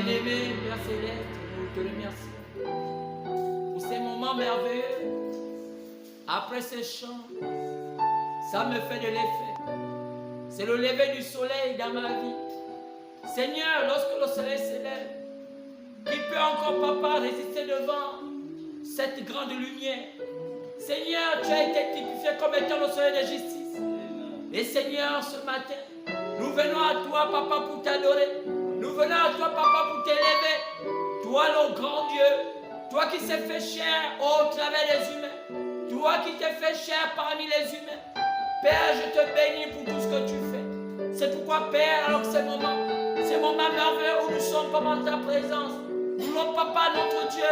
Bien-aimé, Père Céleste, nous te remercions pour ces moments merveilleux. Après ces chants, ça me fait de l'effet. C'est le lever du soleil dans ma vie. Seigneur, lorsque le soleil s'élève, qui peut encore, papa, résister devant cette grande lumière? Seigneur, tu as été typifié comme étant le soleil de justice. Et Seigneur, ce matin, nous venons à toi, papa, pour t'adorer. Nous venons à toi, papa, pour t'élever. Toi, le grand Dieu, toi qui s'est fait chair au travers des humains, toi qui t'es fait chair parmi les humains. Père, je te bénis pour tout ce que tu fais. C'est pourquoi, Père, alors que ces moments merveilleux où nous sommes comme en ta présence, nous voulons, papa, notre Dieu,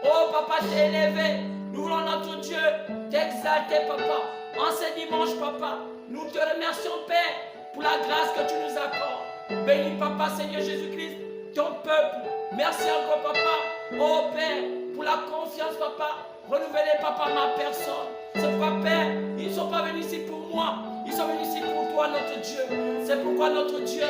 oh papa, t'élever. Nous voulons, notre Dieu, t'exalter, papa. En ce dimanche, papa, nous te remercions, Père, pour la grâce que tu nous accordes. Bénis, papa, Seigneur Jésus-Christ, ton peuple. Merci encore, papa, oh Père, pour la confiance, papa. Renouveler, papa, ma personne. C'est pourquoi, Père, ils ne sont pas venus ici pour moi. Ils sont venus ici pour toi, notre Dieu. C'est pourquoi, notre Dieu,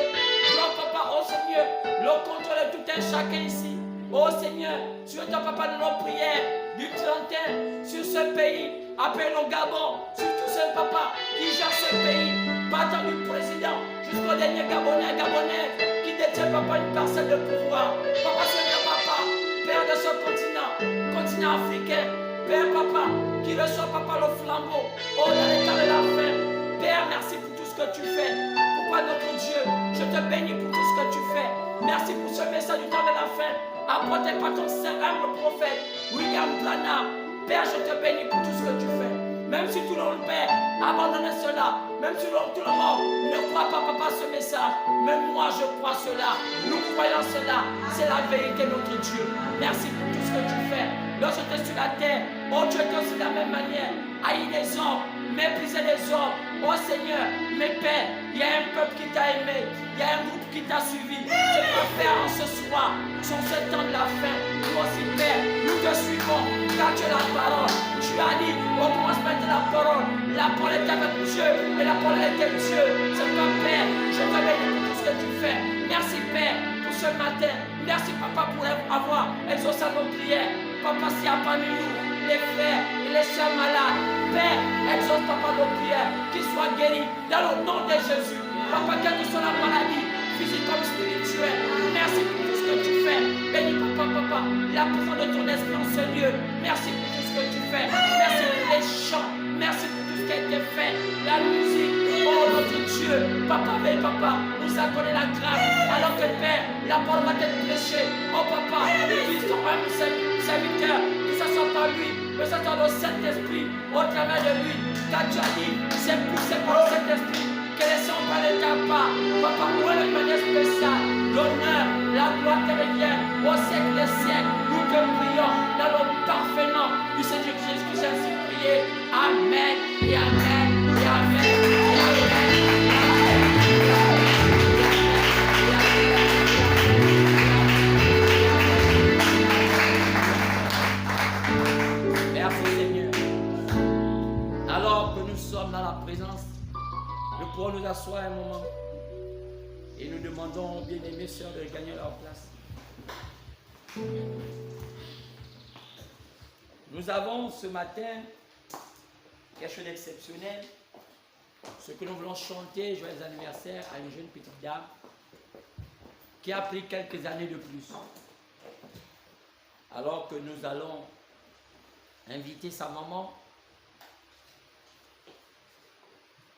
prends, papa, oh Seigneur, le contrôle de tout un chacun ici. Oh Seigneur, sur toi, papa, de nos prières du 31, sur ce pays, appelle au Gabon, sur tous ceux, papa, qui gèrent ce pays, partant du président jusqu'au dernier Gabonais, qui détient, papa, une parcelle de pouvoir. Papa, Seigneur, papa, Père de ce continent africain, Père, papa, qui reçoit, papa, le flambeau, oh, dans les temps de la fin. Père, merci pour tout ce que tu fais. Pourquoi, notre Dieu, je te bénis pour tout ce que tu fais. Merci pour ce message du temps de la fin, apporté par ton saint humble prophète, William Branham. Père, je te bénis pour tout ce que tu fais. Même si tout le monde, Père, abandonne cela, même si tout le monde ne croit pas, papa, ce message, même moi, je crois cela. Nous croyons cela. C'est la vérité, notre Dieu. Merci pour tout ce que tu fais. Lorsque tu es sur la terre, oh, tu étais aussi de la même manière. Haïr les hommes, mépriser les hommes. Oh Seigneur, mes pères, il y a un peuple qui t'a aimé. Il y a un groupe qui t'a suivi. Je peux faire en ce soir, sur ce temps de la fin. Nous aussi, Père, nous te suivons. Car tu es la parole. Tu as dit, au commencement de la parole. La parole est avec Dieu et la parole était Dieu. C'est toi, Père, je te bénis pour tout ce que tu fais. Merci, Père, pour ce matin. Merci, Papa, pour avoir exaucé nos prières. Papa, s'il y a parmi nous les frères et les sœurs malades, Père, exauce, Papa, nos prières, qu'ils soient guéris dans le nom de Jésus. Papa, quelle que soit la maladie, physique comme spirituelle, merci pour tout ce que tu fais. Bénis, Papa, la présence de ton esprit en ce lieu. Merci pour tout ce que tu fais. Merci pour les chants. Merci pour tout ce qui a été fait. La musique, oh notre Dieu. Papa, nous a donné la grâce. Alors que Père, la parole va être prêchée. Oh Papa, utilise ton âme serviteur. Que ce soit par lui, que ce soit le Saint-Esprit, au travers de lui. Car tu as dit, c'est poussé par le Saint-Esprit. Que les gens parlent ta part. Papa, pour une manière spéciale, l'honneur, la gloire te revient au siècle des siècles. Nous te prions dans le parfait nom du Seigneur Jésus qui s'est ainsi prié. Amen et Amen et Amen et Amen. Merci Seigneur. Alors que nous sommes dans la présence, nous pourrons nous asseoir un moment et nous demandons aux bien-aimés sœurs de gagner leur place. Nous avons ce matin quelque chose d'exceptionnel. Ce que nous voulons chanter, joyeux anniversaire à une jeune petite dame qui a pris quelques années de plus. Alors que nous allons inviter sa maman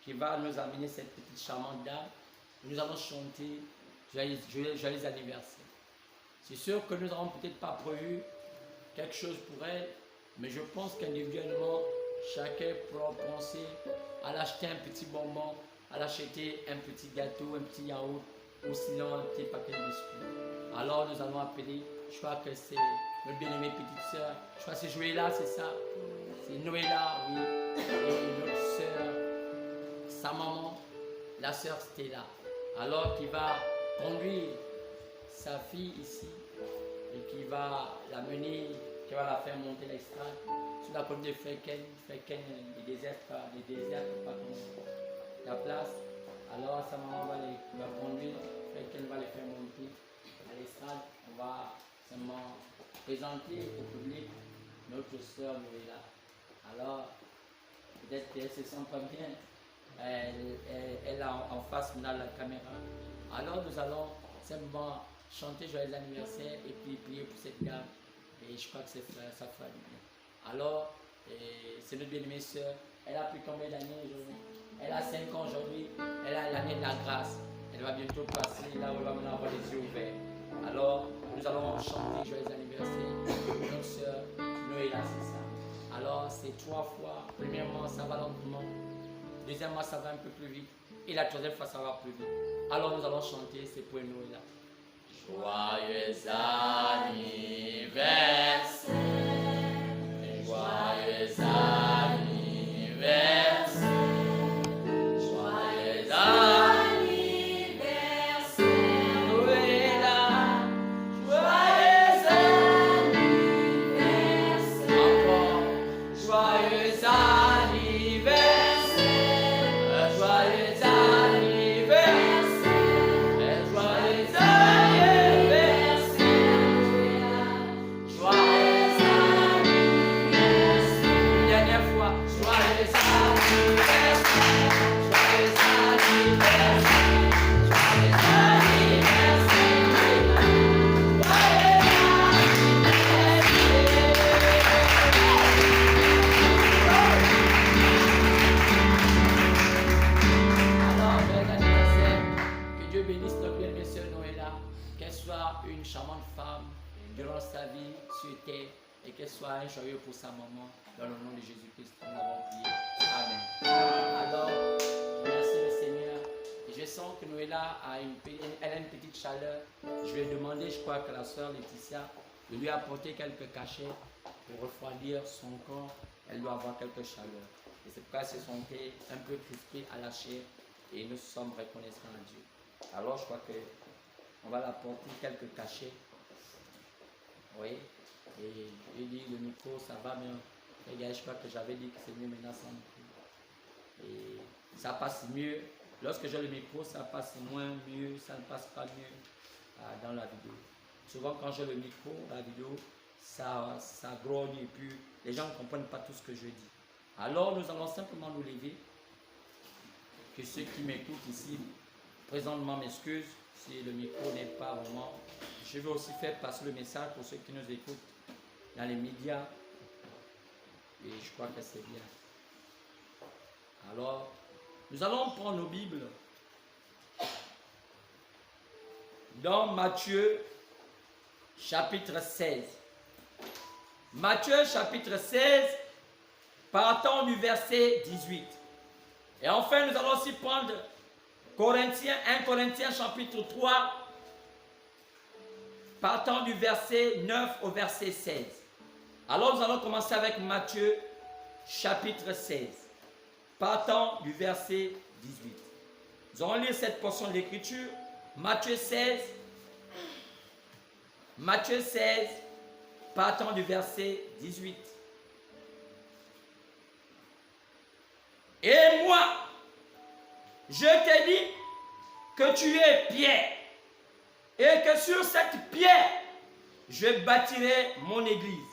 qui va nous amener cette petite charmante dame. Nous allons chanter joyeux anniversaire. C'est sûr que nous n'aurons peut-être pas prévu quelque chose pour elle, mais je pense qu'individuellement, chacun pourra penser à l'acheter un petit bonbon, à l'acheter un petit gâteau, un petit yaourt, ou sinon un petit paquet de biscuits. Alors nous allons appeler, je crois que c'est notre bien-aimée petite soeur, je crois que c'est Joëlla, c'est ça? C'est Noëlla, oui, et notre soeur, sa maman, la soeur Stella. Alors qui va conduire sa fille ici et qui va l'amener, qui va la faire monter l'estrade sur la côte de Feken, les déserts, la place. Alors sa maman va conduire, Feken va les faire monter à l'estrade. présenter au public notre sœur Noéla. Alors, peut-être qu'elle se sent pas bien. Elle a en face maintenant la caméra. Alors nous allons simplement chanter joyeux anniversaire et puis prier pour cette dame. Et je crois que ça fera du bien. Alors, c'est notre bien-aimée sœur. Elle a pris combien d'années aujourd'hui? Elle a 5 ans aujourd'hui. Elle a l'année de la grâce. Elle va bientôt passer là où elle va maintenant avoir les yeux ouverts. Alors, nous allons chanter joyeux anniversaire pour notre sœur Noéla, c'est ça. Alors, c'est 3 fois. Premièrement, ça va lentement. Deuxièmement, ça va un peu plus vite. Et la troisième fois, ça va plus vite. Alors, nous allons chanter, c'est pour Noéla. Joyeux anniversaire, joyeux anniversaire, joyeux anniversaire, Noéla, joyeux anniversaire, encore, joyeux anniversaire, joyeux anniversaire, joyeux une charmante femme durant sa vie sur terre et qu'elle soit un joyeux pour sa maman dans le nom de Jésus-Christ. Nous avons prié. Amen. Alors, merci le Seigneur. Et je sens que Noéla a une petite chaleur. Je vais demander, je crois que la soeur Laetitia, de lui apporter quelques cachets pour refroidir son corps. Elle doit avoir quelques chaleurs. Et c'est pourquoi elle se sentait un peu crispée à la chair et nous sommes reconnaissants à Dieu. Alors, je crois que on va l'apporter quelques cachets. Oui. Et je dis le micro, ça va, mais regarde, je crois que j'avais dit que c'est mieux maintenant sans micro. Et ça passe mieux. Lorsque j'ai le micro, ça passe moins mieux, ça ne passe pas mieux dans la vidéo. Souvent, quand j'ai le micro, la vidéo, ça grogne et puis les gens ne comprennent pas tout ce que je dis. Alors, nous allons simplement nous lever. Que ceux qui m'écoutent ici, présentement m'excusent. Si le micro n'est pas vraiment, je vais aussi faire passer le message pour ceux qui nous écoutent dans les médias. Et je crois que c'est bien. Alors, nous allons prendre nos Bibles dans Matthieu chapitre 16. Matthieu chapitre 16, partant du verset 18. Et enfin, nous allons aussi prendre 1 Corinthiens chapitre 3, partant du verset 9 au verset 16. Alors nous allons commencer avec Matthieu chapitre 16, partant du verset 18. Nous allons lire cette portion de l'écriture, Matthieu 16, partant du verset 18. Et moi, je te dis que tu es pierre et que sur cette pierre, je bâtirai mon église.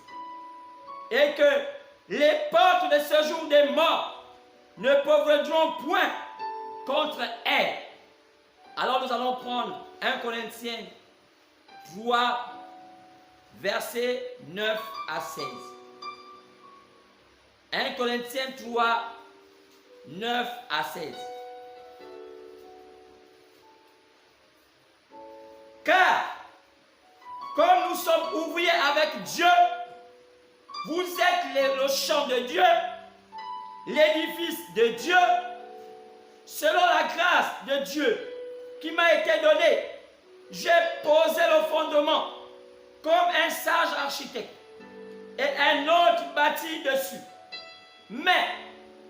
Et que les portes de ce jour des morts ne prévaudront point contre elle. Alors nous allons prendre 1 Corinthiens 3, versets 9 à 16. 1 Corinthiens 3, 9 à 16. Car, comme nous sommes ouvriers avec Dieu, vous êtes le champ de Dieu, l'édifice de Dieu, selon la grâce de Dieu qui m'a été donnée. J'ai posé le fondement comme un sage architecte et un autre bâti dessus. Mais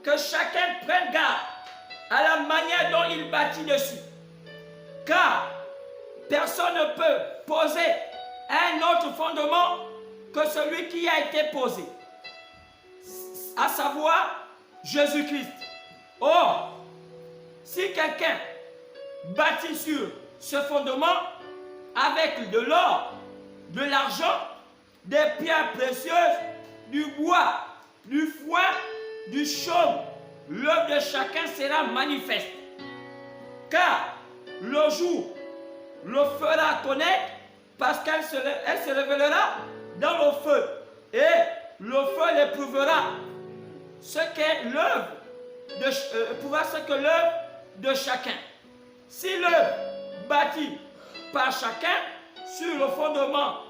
que chacun prenne garde à la manière dont il bâtit dessus. Car personne ne peut poser un autre fondement que celui qui a été posé, à savoir Jésus-Christ. Or, si quelqu'un bâtit sur ce fondement avec de l'or, de l'argent, des pierres précieuses, du bois, du foin, du chaume. L'œuvre de chacun sera manifeste. Car le jour le fera connaître parce qu'elle se révélera dans le feu. Et le feu l'éprouvera ce qu'est l'œuvre de chacun. Si l'œuvre bâtie par chacun sur le fondement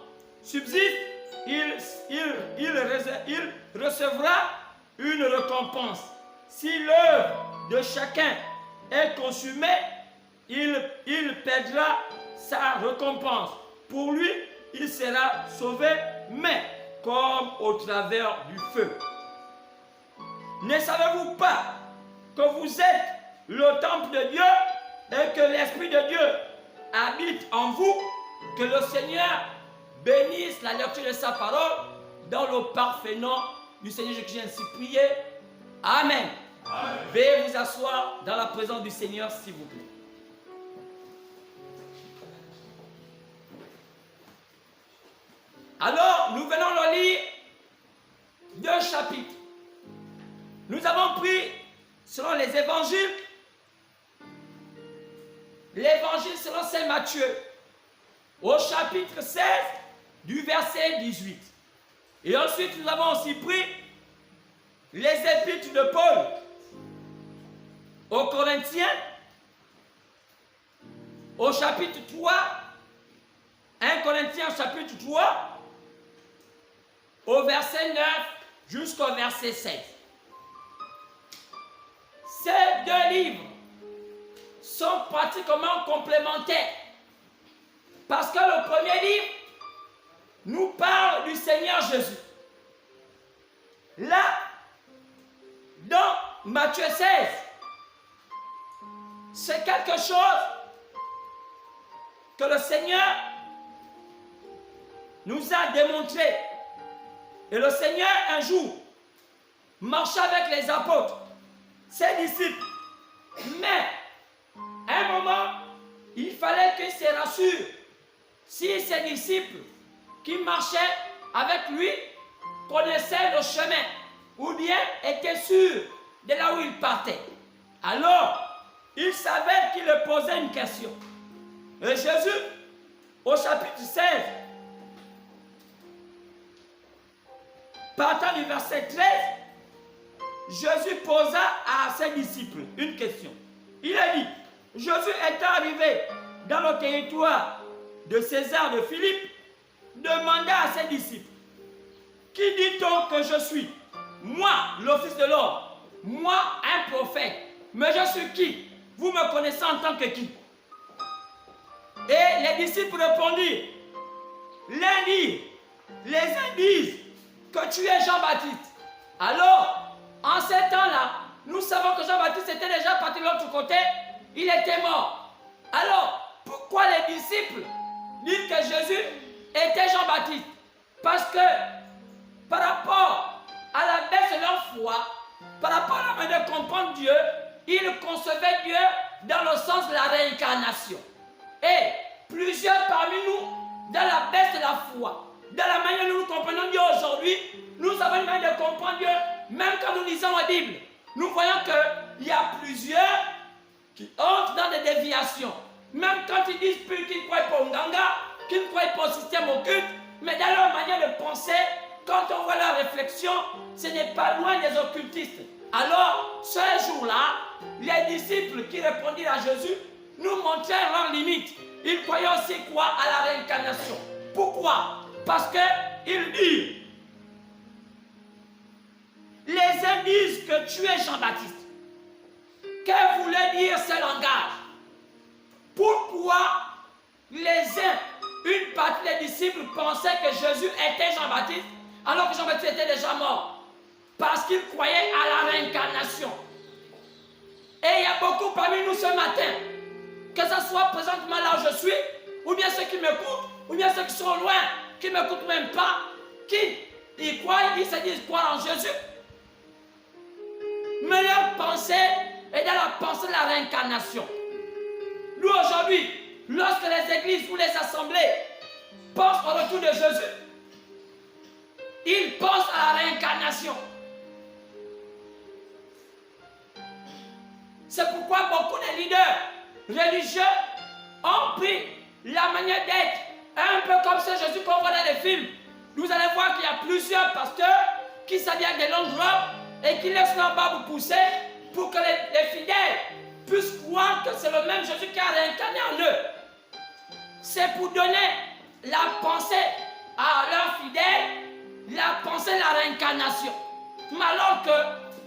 subsiste, il recevra une récompense. Si l'œuvre de chacun est consumée, il perdra sa récompense. Pour lui, il sera sauvé, mais comme au travers du feu. Ne savez-vous pas que vous êtes le temple de Dieu et que l'Esprit de Dieu habite en vous? Que le Seigneur bénisse la lecture de sa parole dans le parfait nom du Seigneur Jésus. Ainsi prié. Amen. Amen. Veuillez vous asseoir dans la présence du Seigneur, s'il vous plaît. Alors, nous venons de lire 2 chapitres. Nous avons pris, selon les évangiles, l'évangile selon saint Matthieu, au chapitre 16, du verset 18. Et ensuite, nous avons aussi pris les épîtres de Paul aux Corinthiens, au chapitre 3, 1 Corinthiens chapitre 3, au verset 9 jusqu'au verset 16. Ces 2 livres sont pratiquement complémentaires parce que le premier livre nous parle du Seigneur Jésus. Là, dans Matthieu 16, c'est quelque chose que le Seigneur nous a démontré. Et le Seigneur, un jour, marchait avec les apôtres, ses disciples. Mais, à un moment, il fallait qu'il se rassure si ses disciples qui marchaient avec lui connaissaient le chemin ou bien étaient sûrs de là où il partait. Alors, il savait qu'il leur posait une question. Et Jésus, au chapitre 16, partant du verset 13, Jésus posa à ses disciples une question. Il a dit, Jésus étant arrivé dans le territoire de César de Philippe, demanda à ses disciples, qui dit-on que je suis? Moi, le Fils de l'homme, moi, un prophète. Mais je suis qui? Vous me connaissez en tant que qui? Et les disciples répondirent, l'un dit, les uns disent que tu es Jean-Baptiste. Alors, en ces temps-là, nous savons que Jean-Baptiste était déjà parti de l'autre côté, il était mort. Alors, pourquoi les disciples disent que Jésus était Jean-Baptiste? Parce que par rapport à la baisse de leur foi, par rapport à la manière de comprendre Dieu, ils concevaient Dieu dans le sens de la réincarnation. Et plusieurs parmi nous, dans la baisse de la foi, dans la manière dont nous comprenons Dieu aujourd'hui, nous avons une manière de comprendre Dieu, même quand nous lisons la Bible. Nous voyons qu'il y a plusieurs qui entrent dans des déviations. Même quand ils disent plus qu'ils ne croient pas au Nganga, qu'ils ne croient pas au système occulte, mais dans leur manière de penser, quand on voit leur réflexion, ce n'est pas loin des occultistes. Alors, ce jour-là, les disciples qui répondirent à Jésus nous montrèrent leurs limites. Ils croyaient aussi quoi? À la réincarnation. Pourquoi? Parce qu'ils disent, les uns disent que tu es Jean-Baptiste. Que voulait dire ce langage? Pourquoi les uns, une partie des disciples pensaient que Jésus était Jean-Baptiste alors que Jean-Baptiste était déjà mort? Parce qu'ils croyaient à la réincarnation. Et il y a beaucoup parmi nous ce matin, que ce soit présentement là où je suis, ou bien ceux qui m'écoutent, ou bien ceux qui sont loin, qui ne m'écoutent même pas, qui y croient, ils se disent croire en Jésus. Mais leur pensée est dans la pensée de la réincarnation. Nous aujourd'hui, lorsque les églises ou les assemblées pensent au retour de Jésus, ils pensent à la réincarnation. C'est pourquoi beaucoup de leaders religieux ont pris la manière d'être un peu comme ce Jésus qu'on voit dans les films. Vous allez voir qu'il y a plusieurs pasteurs qui s'habillent avec des longues robes et qui laissent leur barbe pousser pour que les fidèles puissent croire que c'est le même Jésus qui a réincarné en eux. C'est pour donner la pensée à leurs fidèles, la pensée de la réincarnation. Mais alors que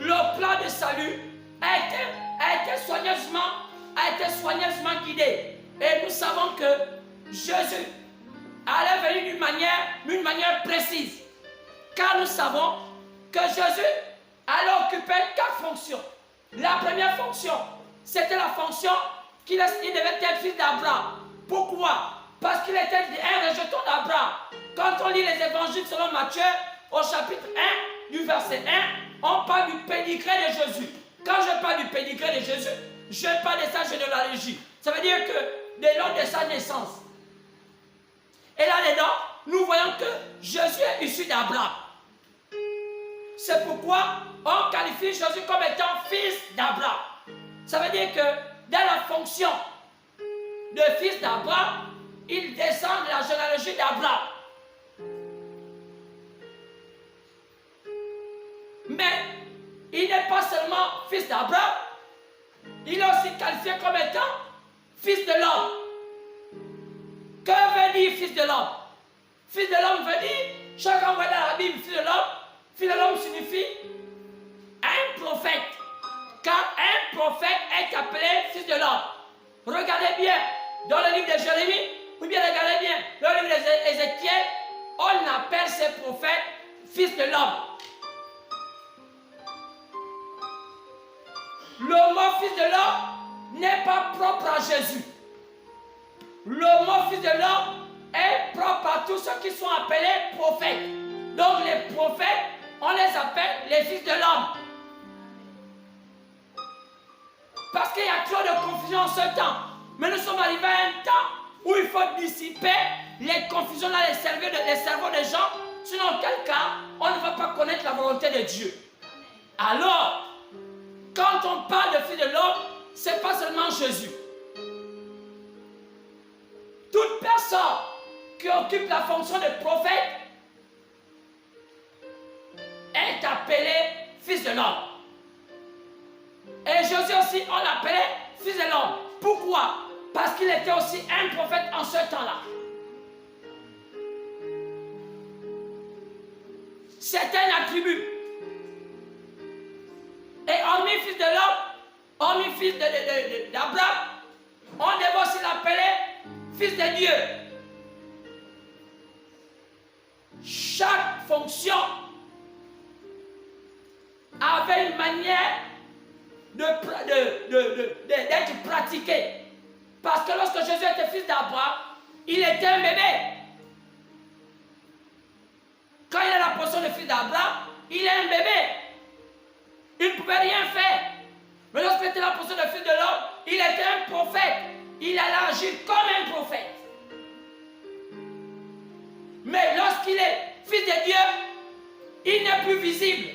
le plan de salut a été soigneusement guidé. Et nous savons que Jésus allait venir d'une manière précise. Car nous savons que Jésus allait occuper 4 fonctions. La première fonction, c'était la fonction qu'il devait être fils d'Abraham. Pourquoi? Parce qu'il était un rejeton d'Abraham. Quand on lit les évangiles selon Matthieu, au chapitre 1, du verset 1, on parle du pédigré de Jésus. Quand je parle du pédigré de Jésus, je parle de sa généalogie. Ça veut dire que dès lors de sa naissance. Et là-dedans, nous voyons que Jésus est issu d'Abraham. C'est pourquoi on qualifie Jésus comme étant fils d'Abraham. Ça veut dire que dans la fonction de fils d'Abraham, il descend de la généalogie d'Abraham. Mais il n'est pas seulement fils d'Abraham, il est aussi qualifié comme étant fils de l'homme. Que veut dire fils de l'homme? Fils de l'homme veut dire, chacun voit dans la Bible, fils de l'homme signifie un prophète. Car un prophète est appelé fils de l'homme. Regardez bien dans le livre de Jérémie, ou bien regardez bien dans le livre d'Ézéchiel, on appelle ces prophètes fils de l'homme. Le mot fils de l'homme n'est pas propre à Jésus. Le mot fils de l'homme est propre à tous ceux qui sont appelés prophètes. Donc les prophètes, on les appelle les fils de l'homme. Parce qu'il y a trop de confusion en ce temps. Mais nous sommes arrivés à un temps où il faut dissiper les confusions dans les cerveaux des gens. Sinon, quel cas, on ne va pas connaître la volonté de Dieu. Alors, quand on parle de fils de l'homme, ce n'est pas seulement Jésus. Toute personne qui occupe la fonction de prophète est appelée fils de l'homme. Et Jésus aussi, on l'appelait fils de l'homme. Pourquoi? Parce qu'il était aussi un prophète en ce temps-là. C'est un attribut. Et hormis fils de l'homme, hormis fils d'Abraham, on devait aussi l'appeler fils de Dieu. Chaque fonction avait une manière d'être pratiquée. Parce que lorsque Jésus était fils d'Abraham, il était un bébé. Quand il a la position de fils d'Abraham, il est un bébé. Il ne pouvait rien faire. Mais lorsqu'il était la position de fils de l'homme, il était un prophète. Il allait agir comme un prophète. Mais lorsqu'il est fils de Dieu, il n'est plus visible.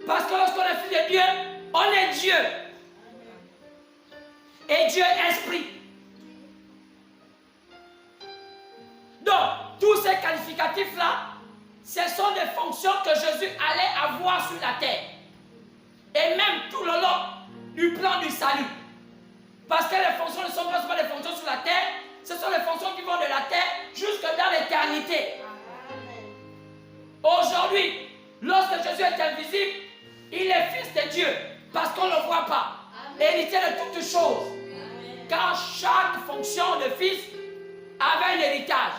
Parce que lorsqu'on est fils de Dieu, on est Dieu. Et Dieu est esprit. Donc, tous ces qualificatifs-là, ce sont des fonctions que Jésus allait avoir sur la terre. Et même tout le long du plan du salut. Parce que les fonctions ne sont pas seulement des fonctions sur la terre, ce sont les fonctions qui vont de la terre jusque dans l'éternité. Aujourd'hui, lorsque Jésus est invisible, il est fils de Dieu parce qu'on ne le voit pas. Héritier de toutes choses. Car chaque fonction de fils avait un héritage.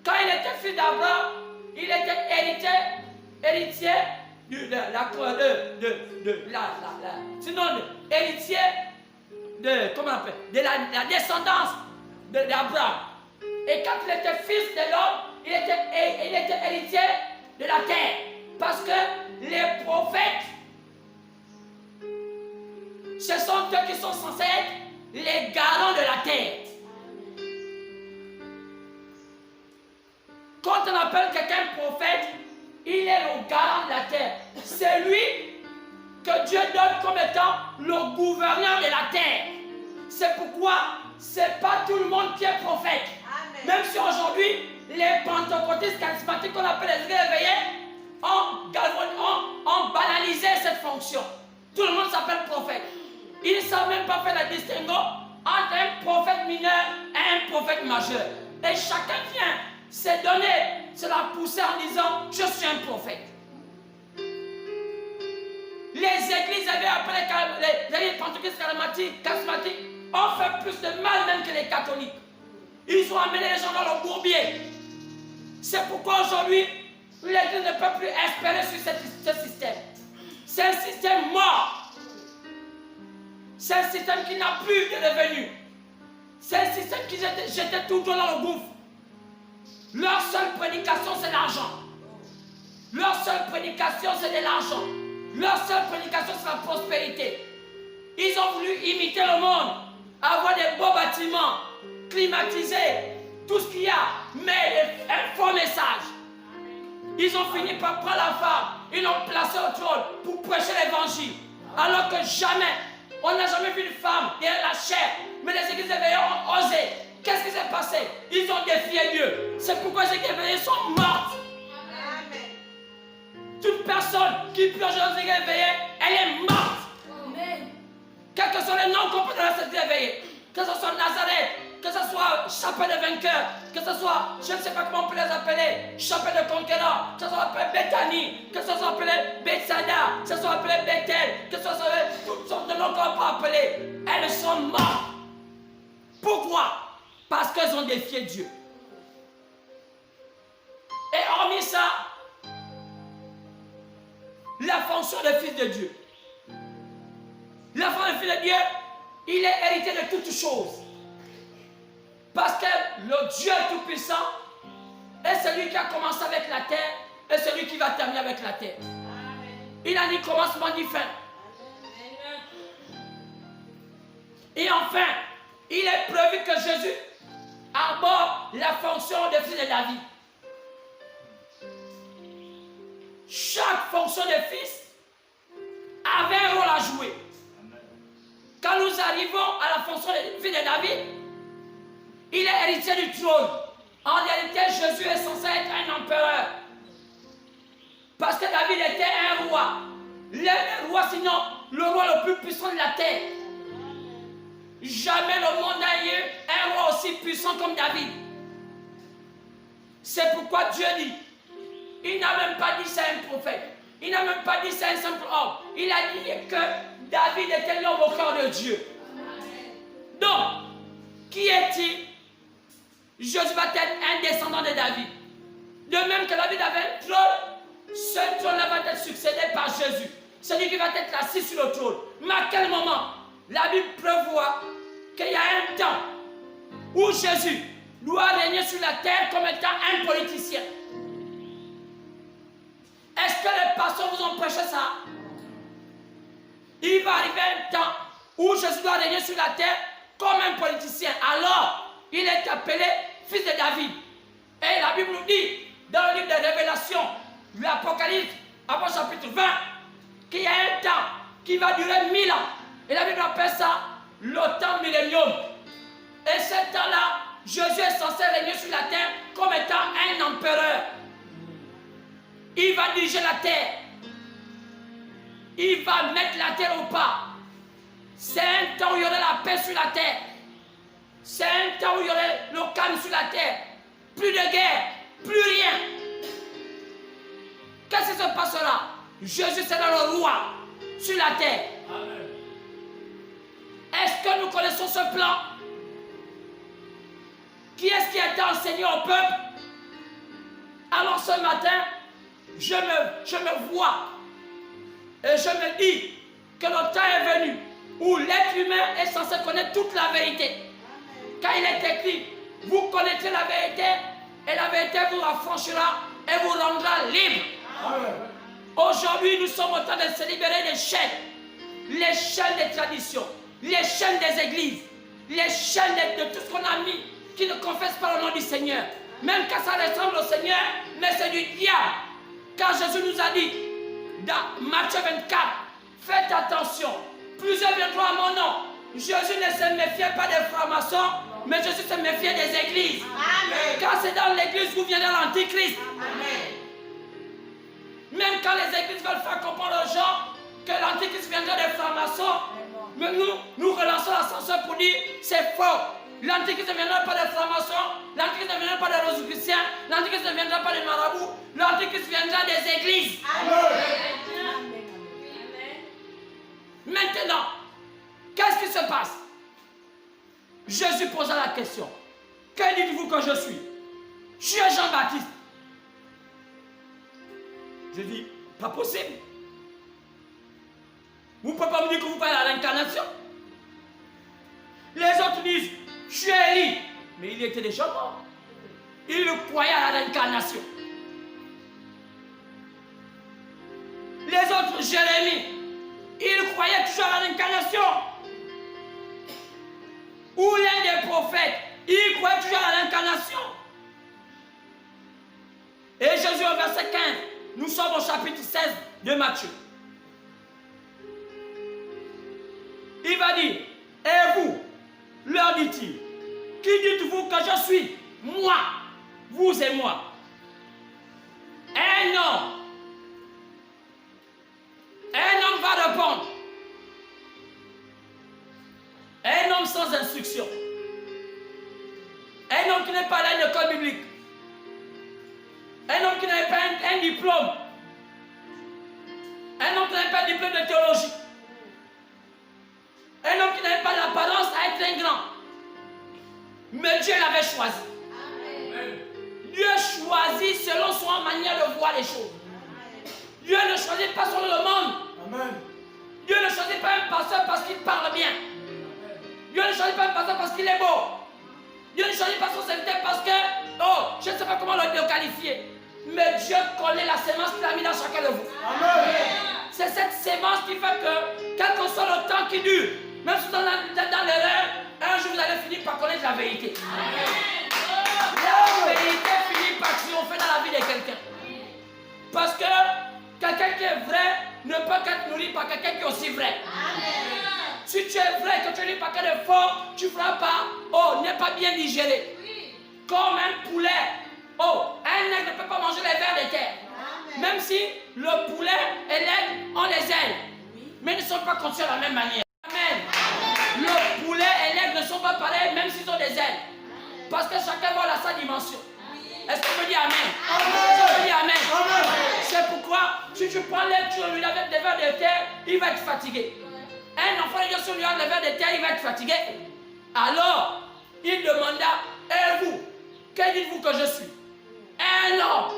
Quand il était fils d'Abraham, il était héritier héritier de la descendance d'Abraham. Et quand il était fils de l'homme, il était héritier de la terre. Parce que les prophètes, ce sont eux qui sont censés être les garants de la terre. Quand on appelle quelqu'un garant de la terre. C'est lui que Dieu donne comme étant le gouverneur de la terre. C'est pourquoi c'est pas tout le monde qui est prophète. Amen. Même si aujourd'hui, les pentecôtistes charismatiques qu'on appelle les réveillés ont banalisé cette fonction. Tout le monde s'appelle prophète. Ils ne savent même pas faire la distinction entre un prophète mineur et un prophète majeur. Et chacun vient se donner, se la pousser en disant je suis un prophète. Les églises avaient appelé les pentecôtistes charismatiques ont fait plus de mal même que les catholiques. Ils ont amené les gens dans le bourbier. C'est pourquoi aujourd'hui, l'Église ne peut plus espérer sur ce système. C'est un système mort. C'est un système qui n'a plus de revenus. C'est un système qui jetait tout dans le gouffre. Leur seule prédication, c'est l'argent. Leur seule prédication, c'est de l'argent. Leur seule prédication, c'est la prospérité. Ils ont voulu imiter le monde, avoir des beaux bâtiments, climatisés, tout ce qu'il y a, mais un faux message. Ils ont fini par prendre la femme, ils l'ont placée au trône pour prêcher l'évangile. Alors que jamais, on n'a jamais vu une femme derrière la chair, mais les églises éveillées ont osé. Qu'est-ce qui s'est passé? Ils ont défié Dieu. C'est pourquoi les églises éveillées sont mortes. Amen. Toute personne qui plonge dans les églises éveillées, elle est morte. Amen. Quels que soient les noms qu'on peut dans cette église éveillée, que ce soit Nazareth, que ce soit chapelle de vainqueurs, que ce soit, je ne sais pas comment on peut les appeler, chapelle de conquérants, que ce soit appelé Bethany, que ce soit appelé Bethsaida, que ce soit appelé Bethel, que ce soit toutes sortes de noms qu'on ne peut pas appeler, elles sont mortes. Pourquoi? Parce qu'elles ont défié Dieu. Et hormis ça, la fonction de fils de Dieu. La fonction de fils de Dieu, il est hérité de toutes choses. Parce que le Dieu Tout-Puissant est celui qui a commencé avec la terre et celui qui va terminer avec la terre. Amen. Il a ni commencement ni fin. Amen. Et enfin, il est prévu que Jésus arbore la fonction de fils de David. Chaque fonction de fils avait un rôle à jouer. Quand nous arrivons à la fonction de fils de David, il est héritier du trône. En réalité, Jésus est censé être un empereur. Parce que David était un roi. Le roi, sinon, le roi le plus puissant de la terre. Jamais le monde n'a eu un roi aussi puissant comme David. C'est pourquoi Dieu dit, il n'a même pas dit c'est un prophète. Il n'a même pas dit c'est un simple homme. Il a dit que David était l'homme au cœur de Dieu. Donc, qui est-il? Jésus va être un descendant de David. De même que David avait un trône, ce trône-là va être succédé par Jésus. Celui qui va être assis sur le trône. Mais à quel moment la Bible prévoit qu'il y a un temps où Jésus doit régner sur la terre comme étant un politicien? Est-ce que les pasteurs vous ont prêché ça? Il va arriver un temps où Jésus doit régner sur la terre comme un politicien. Alors, il est appelé fils de David. Et la Bible nous dit, dans le livre de Révélation, l'Apocalypse, après chapitre 20, qu'il y a un temps qui va durer 1000 ans. Et la Bible appelle ça le temps millénium. Et ce temps-là, Jésus est censé régner sur la terre comme étant un empereur. Il va diriger la terre. Il va mettre la terre au pas. C'est un temps où il y aura la paix sur la terre. C'est un temps où il y aurait le calme sur la terre. Plus de guerre, plus rien. Qu'est-ce qui se passera? Jésus sera le roi sur la terre. Amen. Est-ce que nous connaissons ce plan? Qui est-ce qui a été enseigné au peuple? Alors ce matin, je me vois et je me dis que le temps est venu où l'être humain est censé connaître toute la vérité. Quand il est écrit, vous connaîtrez la vérité et la vérité vous affranchira et vous rendra libre. Aujourd'hui, nous sommes au temps de se libérer des chaînes. Les chaînes des traditions, les chaînes des églises, les chaînes de tout ce qu'on a mis qui ne confesse pas le nom du Seigneur. Même quand ça ressemble au Seigneur, mais c'est du diable. Car Jésus nous a dit, dans Matthieu 24, faites attention, plusieurs viendront à mon nom. Jésus ne se méfiait pas des francs-maçons, mais Jésus se méfiait des églises. Amen. Car c'est dans l'église où viendra l'antichrist. Même quand les églises veulent faire comprendre aux gens que l'antichrist viendra des francs-maçons, mais nous relançons l'ascenseur pour dire c'est faux. L'antichrist ne viendra pas des francs-maçons, l'antichrist ne viendra pas des rosicruciens, l'antichrist ne viendra pas des marabouts, l'antichrist viendra des églises. Amen. Maintenant, qu'est-ce qui se passe? Jésus posa la question. Que dites-vous que je suis? Je suis Jean-Baptiste. Je dis, pas possible. Vous ne pouvez pas me dire que vous parlez à l'incarnation. Les autres disent, je suis Élie. Mais il était déjà mort. Il croyait à l'incarnation. Les autres, Jérémie, il croyait toujours à l'incarnation. Ou l'un des prophètes, il croyait toujours à l'incarnation. Et Jésus au verset 15, nous sommes au chapitre 16 de Matthieu. Il va dire, et vous, leur dit-il, qui dites-vous que je suis? Moi, vous et moi. Un homme va répondre. Un homme sans instruction. Un homme qui n'est pas allé à l'école biblique. Un homme qui n'avait pas un diplôme. Un homme qui n'avait pas un diplôme de théologie. Un homme qui n'avait pas l'apparence à être un grand. Mais Dieu l'avait choisi. Amen. Dieu choisit selon son manière de voir les choses. Amen. Dieu ne choisit pas selon le monde. Amen. Dieu ne choisit pas un pasteur parce qu'il parle bien. Amen. Dieu ne choisit pas un pasteur parce qu'il est beau. Dieu ne choisit pas son serviteur parce que, oh, je ne sais pas comment le qualifier. Mais Dieu connaît la sémence qu'il a mis dans chacun de vous. C'est cette sémence qui fait que, quel que soit le temps qui dure, même si vous êtes dans l'erreur, un jour vous allez finir par connaître la vérité. La vérité finit par triompher dans la vie de quelqu'un. Parce que quelqu'un qui est vrai ne peut qu'être nourri par quelqu'un qui est aussi vrai. Si tu es vrai, que tu es nourri par quelqu'un de fort, tu ne feras pas, oh, n'est pas bien digéré. Comme un poulet. Oh, un aigle ne peut pas manger les vers de terre. Amen. Même si le poulet et l'aigle ont les ailes. Mais ils ne sont pas conçus de la même manière. Amen. Amen. Le poulet et l'aigle ne sont pas pareils même s'ils ont des ailes. Amen. Parce que chacun va à sa dimension. Est-ce qu'on peut dire Amen? Amen. Dire Amen. Amen. C'est pourquoi si tu prends l'aigle, tu lui avec des vers de terre, il va être fatigué. Un enfant de Dieu, si on lui a des vers de terre, il va être fatigué. Alors, il demanda, et vous, que dites-vous que je suis? Un homme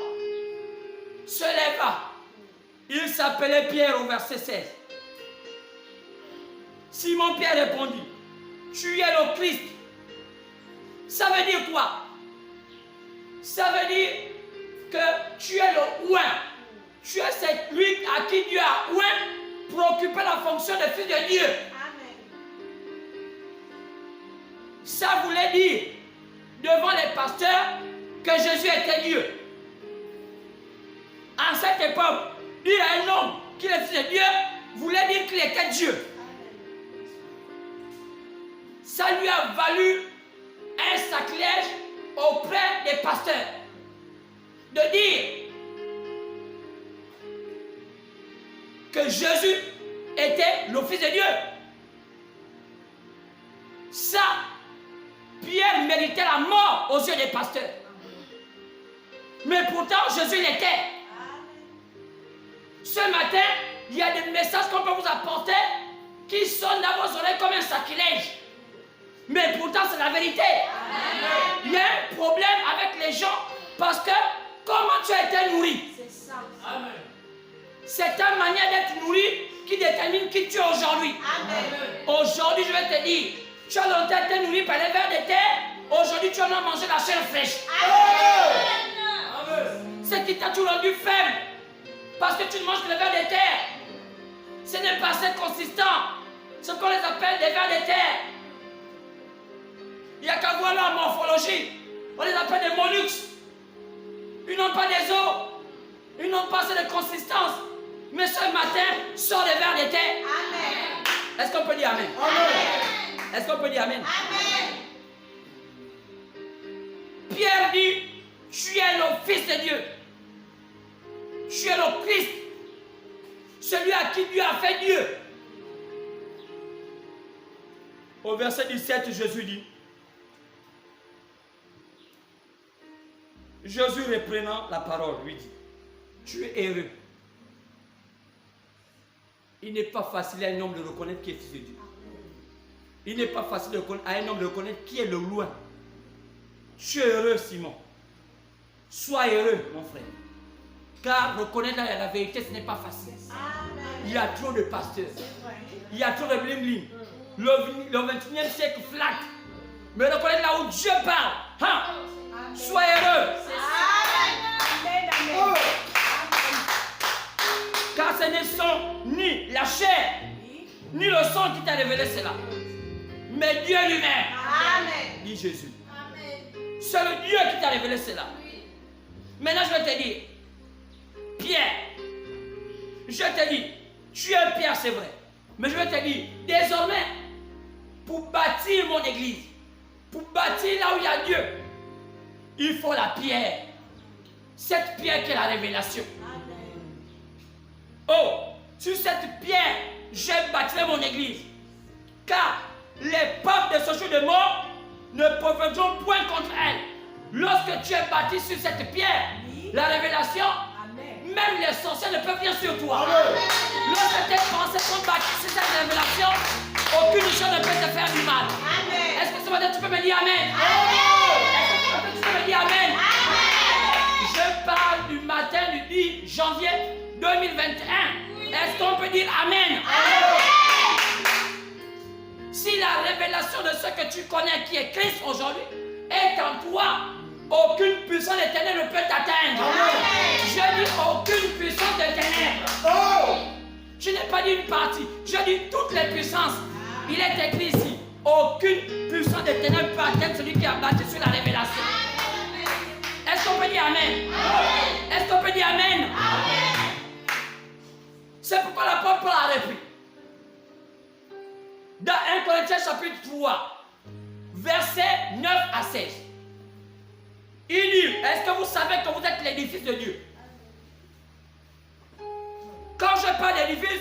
se leva. Il s'appelait Pierre au verset 16. Simon Pierre répondit, tu es le Christ. Ça veut dire quoi? Ça veut dire que tu es le oint. Tu es celui à qui Dieu a oint pour occuper la fonction de fils de Dieu. Amen. Ça voulait dire devant les pasteurs que Jésus était Dieu. En cette époque, dire à un homme qu'il est fils de Dieu voulait dire qu'il était Dieu. Ça lui a valu un sacrilège auprès des pasteurs de dire que Jésus était le fils de Dieu. Ça, Pierre méritait la mort aux yeux des pasteurs. Mais pourtant, Jésus l'était. Ce matin, il y a des messages qu'on peut vous apporter qui sonnent dans vos oreilles comme un sacrilège. Mais pourtant, c'est la vérité. Amen. Il y a un problème avec les gens parce que comment tu as été nourri? C'est ça. Amen. C'est ta manière d'être nourri qui détermine qui tu es aujourd'hui. Aujourd'hui, je vais te dire, tu as longtemps été nourri par les vers de terre. Aujourd'hui, tu en as mangé la chair fraîche. Ce qui t'a toujours rendu faible parce que tu manges les vers de terre. Ce n'est pas assez consistant. Ce qu'on les appelle des vers de terre. Il n'y a qu'à voir leur morphologie. On les appelle des mollusques. Ils n'ont pas des os. Ils n'ont pas assez de consistance. Mais ce matin, sort les vers d'été. Amen. Est-ce qu'on peut dire Amen? Amen. Est-ce qu'on peut dire Amen? Amen. Pierre dit, tu es le Fils de Dieu. Tu es le Christ. Celui à qui Dieu a fait Dieu. Au verset 17, Jésus dit, Jésus reprenant la parole, lui dit, tu es heureux. Il n'est pas facile à un homme de reconnaître qui est fils de Dieu. Il n'est pas facile à un homme de reconnaître qui est le loin. Tu es heureux, Simon. Sois heureux, mon frère. Car reconnaître la vérité, ce n'est pas facile. Amen. Il y a trop de pasteurs. Il y a trop de bling-bling. Le 21e siècle flatte. Mais reconnaître là où Dieu parle. Hein? Sois heureux. Amen. Amen. Car ce ne sont ni la chair, ni le sang qui t'a révélé cela. Mais Dieu lui-même. Amen. Dit Jésus. Amen. C'est le Dieu qui t'a révélé cela. Maintenant, je vais te dire, Pierre, je te dis, tu es Pierre, c'est vrai. Mais je vais te dire, désormais, pour bâtir mon église, pour bâtir là où il y a Dieu, il faut la pierre. Cette pierre qui est la révélation. Oh, sur cette pierre, j'ai bâti mon église. Car les peuples de ce jour de mort ne profiteront point contre elle. Lorsque tu es bâti sur cette pierre, la révélation, même les sorciers ne peuvent venir sur toi. Lorsque tes pensées sont bâties sur cette révélation, aucune chose ne peut te faire du mal. Est-ce que ce matin tu peux me dire Amen? Est-ce que tu peux me dire Amen? Je parle du matin du 10 janvier 2021. Est-ce qu'on peut dire Amen? Si la révélation de ce que tu connais qui est Christ aujourd'hui est en toi, aucune puissance des ténèbres ne peut t'atteindre. Je dis aucune puissance des ténèbres. Je n'ai pas dit une partie, je dis toutes les puissances. Il est écrit ici, aucune puissance des ténèbres peut atteindre celui qui a bâti sur la révélation. Est-ce qu'on peut dire Amen? Est-ce qu'on peut dire Amen? C'est pourquoi l'apôtre Paul a repris. Dans 1 Corinthiens chapitre 3, versets 9 à 16. Il dit, est-ce que vous savez que vous êtes l'édifice de Dieu? Quand je parle d'édifice,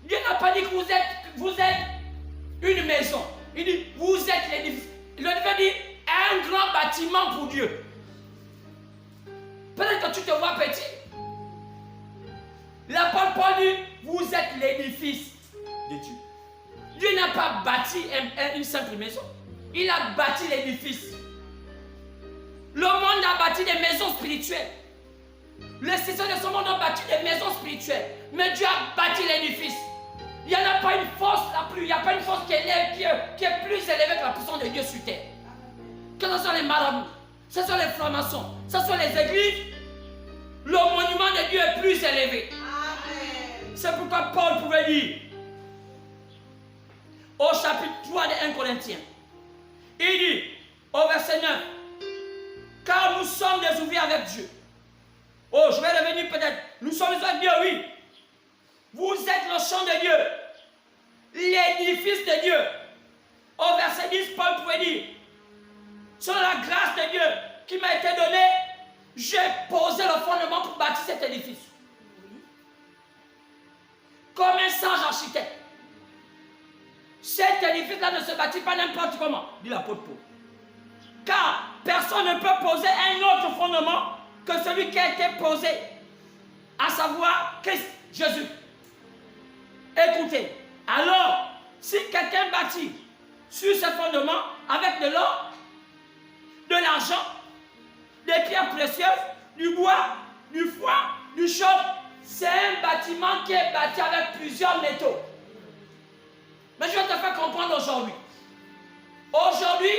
Dieu n'a pas dit que vous êtes une maison. Il dit, vous êtes l'édifice. Il veut dire un grand bâtiment pour Dieu. Peut-être que tu te vois petit. L'apôtre Paul dit, vous êtes l'édifice de Dieu. Dieu n'a pas bâti une simple maison. Il a bâti l'édifice. Le monde a bâti des maisons spirituelles. Les citoyens de ce monde ont bâti des maisons spirituelles. Mais Dieu a bâti l'édifice. Il n'y en a pas une force il n'y a pas une force qui est plus élevée que la puissance de Dieu sur terre. Que ce soit les marabouts, que ce soit les francs-maçons, que ce soit les églises, le monument de Dieu est plus élevé. C'est pourquoi Paul pouvait dire au chapitre 3 de 1 Corinthiens, il dit au verset 9, car nous sommes des ouvriers avec Dieu. Oh, je vais revenir peut-être. Nous sommes avec Dieu, oui. Vous êtes le champ de Dieu, l'édifice de Dieu. Au verset 10, Paul pouvait dire, sur la grâce de Dieu qui m'a été donnée, j'ai posé le fondement pour bâtir cet édifice. Comme un sage architecte. Cet édifice-là ne se bâtit pas n'importe comment, dit l'apôtre Paul. Car personne ne peut poser un autre fondement que celui qui a été posé, à savoir Christ, Jésus. Écoutez, alors, si quelqu'un bâtit sur ce fondement avec de l'or, de l'argent, des pierres précieuses, du bois, du foin, du chaume, c'est un bâtiment qui est bâti avec plusieurs métaux. Mais je vais te faire comprendre aujourd'hui. Aujourd'hui,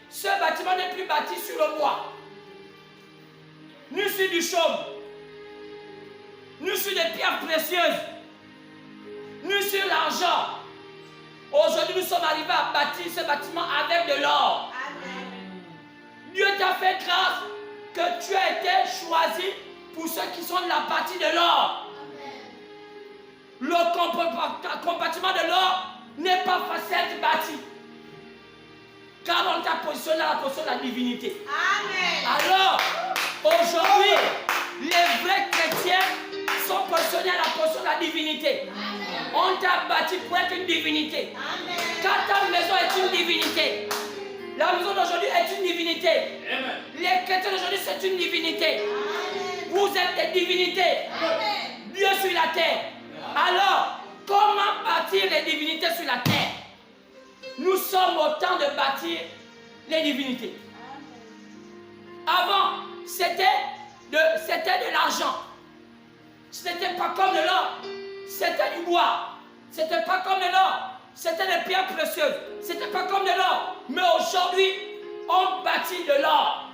ce bâtiment n'est plus bâti sur le bois, ni sur du chaume, ni sur des pierres précieuses, ni sur l'argent. Aujourd'hui, nous sommes arrivés à bâtir ce bâtiment avec de l'or. Dieu t'a fait grâce que tu as été choisi pour ceux qui sont de la partie de l'or. Le compartiment de l'or n'est pas facile à être bâti. Car on t'a positionné à la position de la divinité. Amen. Alors, aujourd'hui, les vrais chrétiens sont positionnés à la position de la divinité. Amen. On t'a bâti pour être une divinité. Amen. Car ta maison est une divinité. La maison d'aujourd'hui est une divinité. Amen. Les chrétiens d'aujourd'hui, c'est une divinité. Amen. Vous êtes des divinités. Amen. Dieu sur la terre. Alors, comment bâtir les divinités sur la terre? Nous sommes au temps de bâtir les divinités. Avant, c'était de l'argent. Ce n'était pas comme de l'or. C'était du bois. C'était pas comme de l'or. C'était des pierres précieuses. C'était pas comme de l'or. Mais aujourd'hui, on bâtit de l'or.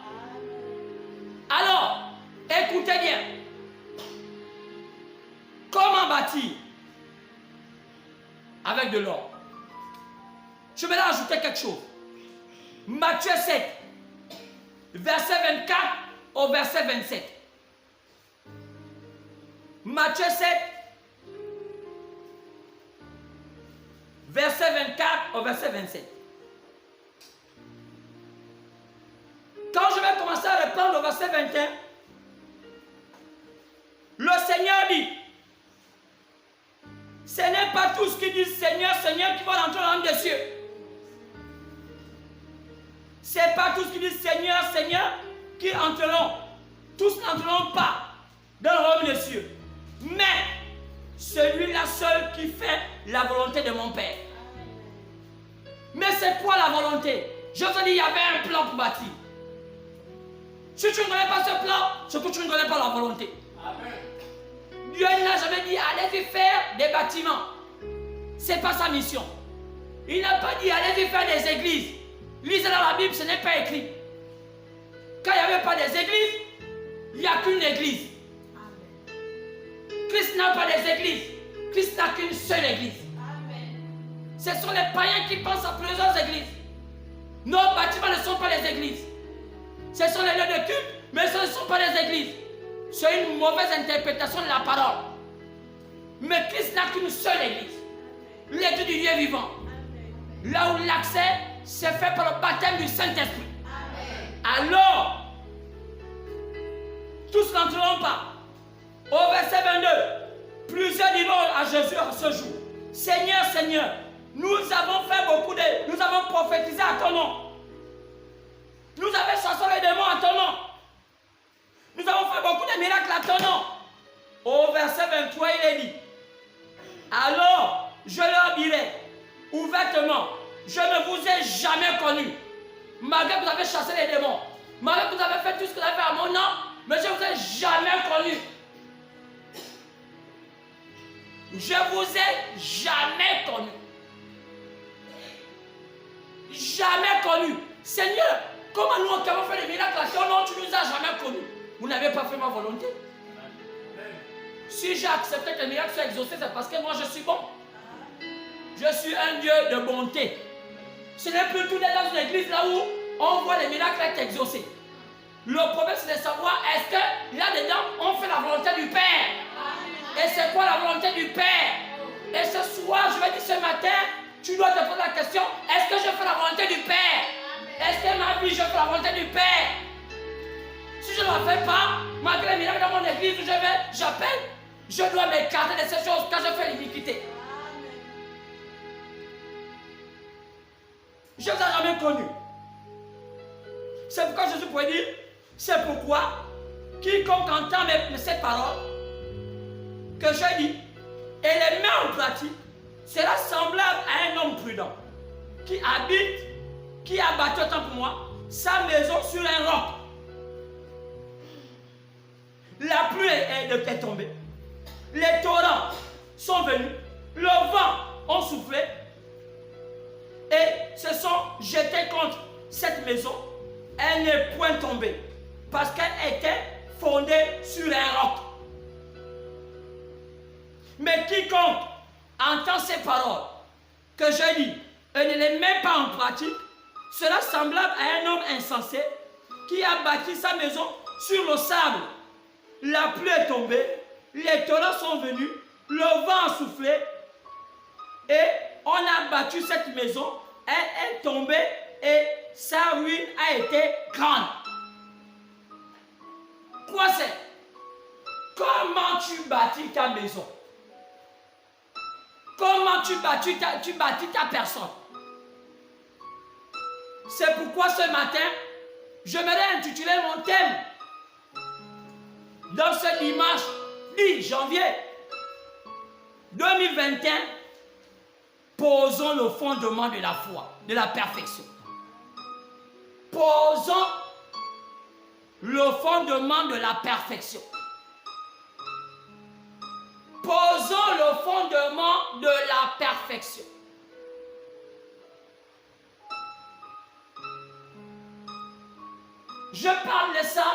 Alors, écoutez bien. Comment bâtir? Avec de l'or. Je vais là ajouter quelque chose. Matthieu 7, verset 24 au verset 27. Matthieu 7, verset 24 au verset 27. Quand je vais commencer à reprendre le verset 21, le Seigneur dit, ce n'est pas tous qui disent Seigneur, Seigneur qui vont rentrer dans le royaume des cieux. Ce n'est pas tous qui disent Seigneur, Seigneur qui entreront. Tous n'entreront pas dans le royaume des cieux. Mais celui-là seul qui fait la volonté de mon Père. Mais c'est quoi la volonté? Je vous ai dit, il y avait un plan pour bâtir. Si tu ne connais pas ce plan, c'est que tu ne connais pas la volonté. Amen. Dieu n'a jamais dit allez-y faire des bâtiments. Ce n'est pas sa mission. Il n'a pas dit allez-y faire des églises. Lisez dans la Bible, ce n'est pas écrit. Quand il n'y avait pas des églises, il n'y a qu'une église. Christ n'a pas des églises. Christ n'a qu'une seule église. Ce sont les païens qui pensent à plusieurs églises. Nos bâtiments ne sont pas les églises. Ce sont les lieux de culte, mais ce ne sont pas les églises. C'est une mauvaise interprétation de la parole. Mais Christ n'a qu'une seule église. L'église du Dieu vivant. Là où l'accès c'est fait par le baptême du Saint-Esprit. Alors, tous n'entreront pas. Au verset 22, plusieurs diront à Jésus à ce jour, Seigneur, Seigneur, nous avons fait nous avons prophétisé à ton nom. Nous avons chassé les démons à ton nom. Nous avons fait beaucoup de miracles à ton nom. Au verset 23, il est dit, alors je leur dirai ouvertement, je ne vous ai jamais connu. Malgré que vous avez chassé les démons, malgré que vous avez fait tout ce que vous avez fait à mon nom, mais je ne vous ai jamais connu. Je vous ai jamais connu. Jamais connu. Seigneur, comment nous avons fait des miracles à ton nom, tu ne nous as jamais connus. Vous n'avez pas fait ma volonté. Si j'ai accepté que les miracles soient exaucés, c'est parce que moi je suis bon. Je suis un Dieu de bonté. Ce n'est plus tout dans une église là où on voit les miracles être exaucés. Le problème c'est de savoir est-ce que là-dedans on fait la volonté du Père. Et c'est quoi la volonté du Père? Et ce soir, je vais dire ce matin, tu dois te poser la question, est-ce que je fais la volonté du Père? Est-ce que ma vie, je fais la volonté du Père? Si je ne la fais pas, malgré les miracles dans mon église où j'appelle, je dois m'écarter de ces choses quand je fais l'iniquité. Je ne vous ai jamais connu. C'est pourquoi Jésus pourrait dire, c'est pourquoi quiconque entend ces paroles que j'ai dit et les met en pratique sera semblable à un homme prudent qui a bâti autant pour moi sa maison sur un roc. La pluie est tombée, les torrents sont venus, le vent a soufflé et se sont jetés contre cette maison. Elle n'est point tombée parce qu'elle était fondée sur un roc. Mais quiconque entend ces paroles que je dis et ne les met pas en pratique sera semblable à un homme insensé qui a bâti sa maison sur le sable. la pluie est tombée, les torrents sont venus, le vent a soufflé et on a battu cette maison, elle est tombée et sa ruine a été grande. Quoi c'est? Comment tu bâtis ta maison? Comment tu bâtis ta personne? C'est pourquoi ce matin, je m'aimerais intituler mon thème dans ce dimanche 10 janvier 2021. Posons le fondement de la foi, de la perfection. Posons le fondement de la perfection. Posons le fondement de la perfection. Je parle de ça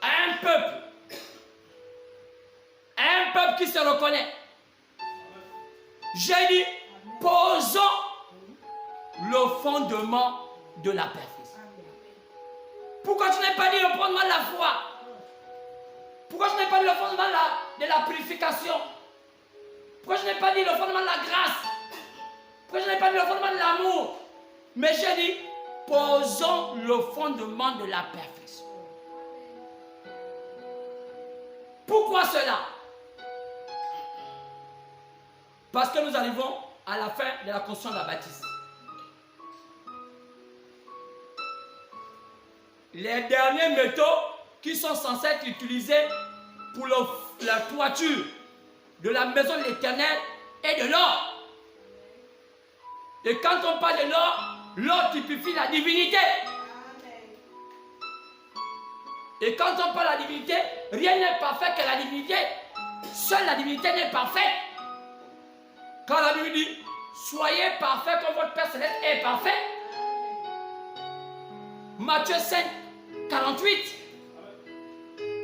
à un peuple. Un peuple qui se reconnaît. J'ai dit, posons le fondement de la perfection. Pourquoi tu n'as pas dit le fondement de la foi? Pourquoi je n'ai pas dit le fondement de la purification? Pourquoi je n'ai pas dit le fondement de la grâce? Pourquoi je n'ai pas dit le fondement de l'amour? Mais j'ai dit, posons le fondement de la perfection. Pourquoi cela? Parce que nous arrivons à la fin de la construction de la bâtisse. Les derniers métaux qui sont censés être utilisés pour la toiture de la maison de l'Éternel est de l'or. Et quand on parle de l'or, l'or typifie la divinité. Et quand on parle de la divinité, rien n'est parfait que la divinité. Seule la divinité n'est parfaite. Quand la Bible dit, soyez parfaits comme votre Père Céleste est parfait. Matthieu 5, 48.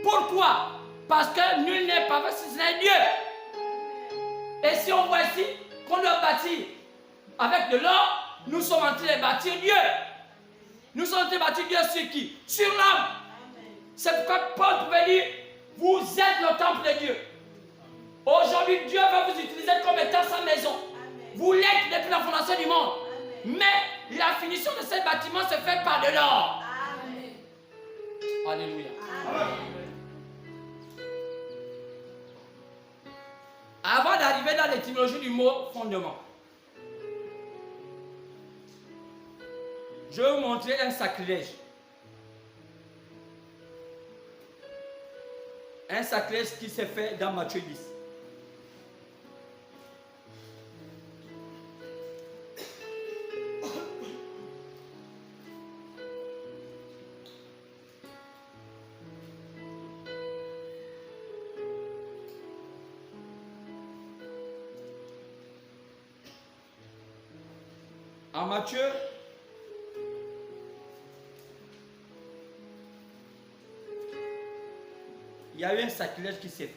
Pourquoi? Parce que nul n'est parfait si ce n'est Dieu. Et si on voit ici qu'on doit bâtir avec de l'or, nous sommes en train de bâtir Dieu. Nous sommes en train de bâtir Dieu sur qui? Sur l'homme. C'est pourquoi Paul pouvait dire, vous êtes le temple de Dieu. Aujourd'hui, Dieu va vous utiliser comme étant sa maison. Vous l'êtes depuis la fondation du monde. Mais la finition de ce bâtiment se fait par de l'or. Alléluia. Avant d'arriver dans l'étymologie du mot fondement, je vais vous montrer un sacrilège. Un sacrilège qui s'est fait dans Matthieu 10. En Matthieu, il y a eu un sacrilège qui s'est fait.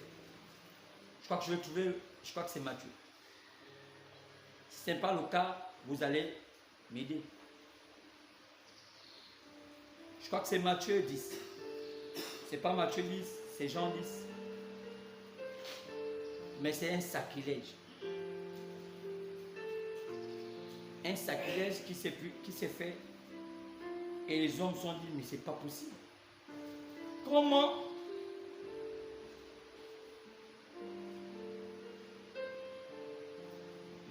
Je crois que je vais trouver, je crois que c'est Matthieu. Si ce n'est pas le cas, vous allez m'aider. Je crois que c'est Matthieu 10. C'est pas Matthieu 10, c'est Jean 10. Mais c'est un sacrilège. Un sacrilège qui s'est fait et les hommes se sont dit mais c'est pas possible. Comment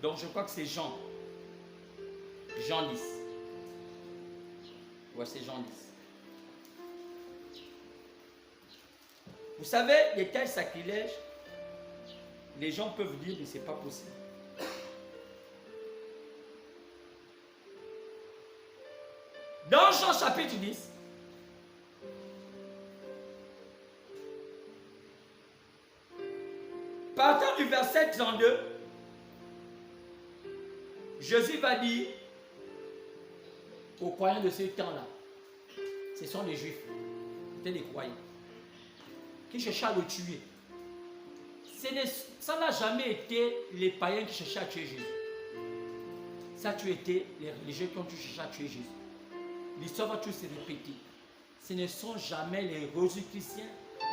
donc je crois que c'est Jean 10. Ouais, c'est Jean 10. Vous savez, les tels sacrilèges, les gens peuvent dire mais c'est pas possible. Dans Jean chapitre 10, partant du verset 32, Jésus va dire aux croyants de ce temps-là, ce sont les Juifs, c'était des croyants, qui cherchaient à le tuer. Ça n'a jamais été les païens qui cherchaient à tuer Jésus. Ça a toujours été les religieux qui ont toujours cherché à tuer Jésus. L'histoire va toujours se répéter. Ce ne sont jamais les religieux chrétiens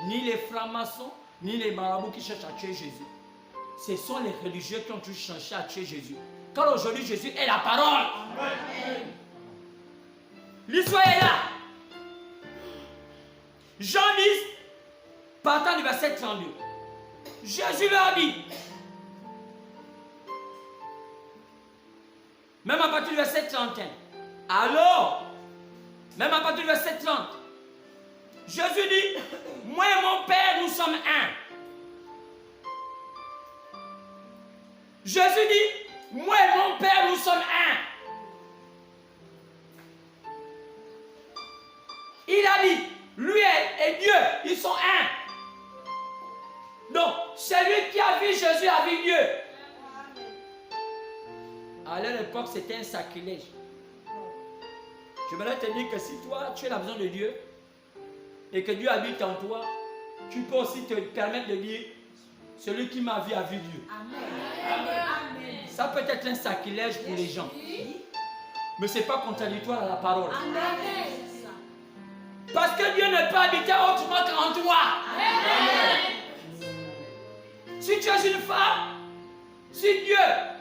ni les francs-maçons, ni les marabouts qui cherchent à tuer Jésus. Ce sont les religieux qui ont toujours cherché à tuer Jésus. Car aujourd'hui, Jésus est la parole. Amen. L'histoire est là. Jean 10, partant du verset 32. Jésus leur dit, même à partir du verset 31, alors, même à partir du verset 30, Jésus dit, moi et mon Père, nous sommes un. Jésus dit, moi et mon Père, nous sommes un. Il a dit, lui et Dieu, ils sont un. Donc, celui qui a vu Jésus a vu Dieu. À leur époque, c'était un sacrilège. Je voudrais te dire que si toi, tu es la maison de Dieu et que Dieu habite en toi, tu peux aussi te permettre de dire, celui qui m'a vu a vu Dieu. Amen. Ça peut être un sacrilège pour les gens. Mais ce n'est pas contradictoire à la parole. Amen. Parce que Dieu ne peut habiter autrement qu'en toi. Amen. Si tu es une femme, si Dieu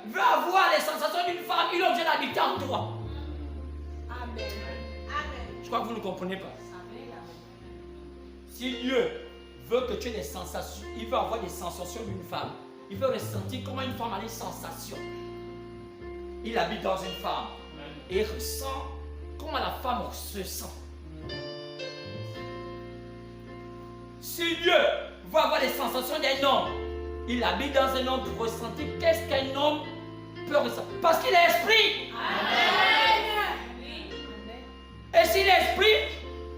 veut avoir les sensations d'une femme, il est obligé d'habiter en toi. Amen. Je crois que vous ne comprenez pas. Si Dieu veut que tu aies des sensations, il veut avoir des sensations d'une femme. Il veut ressentir comment une femme a des sensations. Il habite dans une femme et ressent comment la femme se sent. Si Dieu veut avoir les sensations d'un homme, il habite dans un homme pour ressentir qu'est-ce qu'un homme peut ressentir. Parce qu'il est esprit. Amen. Et s'il est esprit,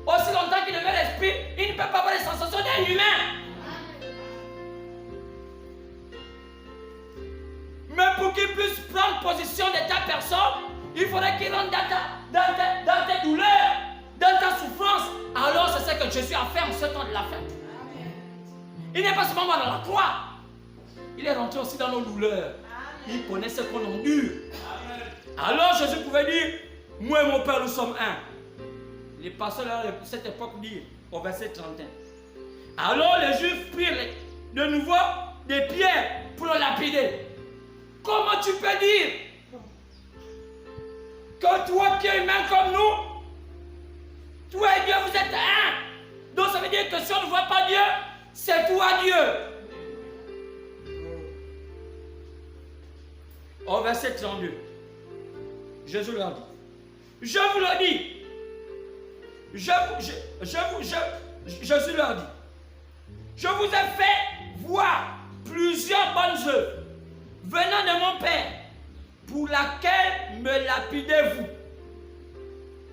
aussi longtemps qu'il demeure l'esprit, il ne peut pas avoir les sensations d'un humain. Mais pour qu'il puisse prendre position de ta personne, il faudrait qu'il rentre dans tes douleurs, dans ta souffrance. Alors c'est ça que Jésus a fait en ce temps de la fête. Il n'est pas seulement mort dans la croix. Il est rentré aussi dans nos douleurs. Il connaît ce qu'on endure. Alors Jésus pouvait dire, moi et mon Père nous sommes un. Les pasteurs à cette époque disent au verset 31. Alors les Juifs prirent de nouveau des pierres pour le lapider. Comment tu peux dire que toi qui es humain comme nous, toi et Dieu vous êtes un? Donc ça veut dire que si on ne voit pas Dieu, c'est toi Dieu. Au verset 32, Jésus leur dit, je vous le dis, Jésus leur dit, je vous ai fait voir plusieurs bonnes œuvres venant de mon Père, pour laquelle me lapidez-vous?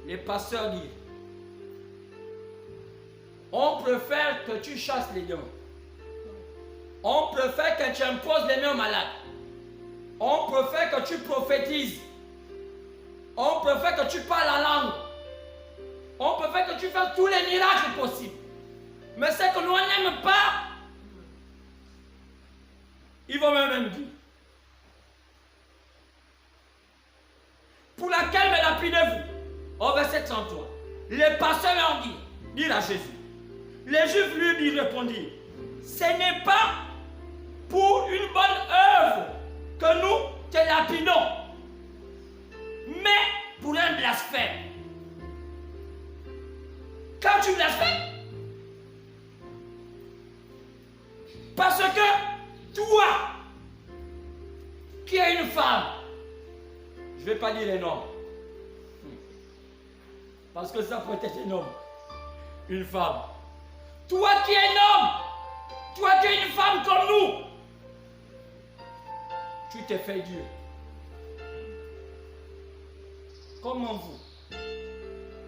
Les pasteurs disent, on préfère que tu chasses les démons. On préfère que tu imposes les mains aux malades. On préfère que tu prophétises. On préfère que tu parles la langue. On préfère que tu fasses tous les miracles possibles. Mais ce que nous n'aime pas, ils vont même dire, pour laquelle me lapidez-vous? Au verset 33, les pasteurs leur disent à Jésus, les Juifs lui répondirent, ce n'est pas pour une bonne œuvre que nous te lapidons, mais pour un blasphème. Quand tu blasphèmes, parce que toi, qui es une femme, je ne vais pas dire les noms, parce que ça peut être un homme, une femme. Toi qui es un homme, toi qui es une femme comme nous, tu t'es fait Dieu. Comment vous,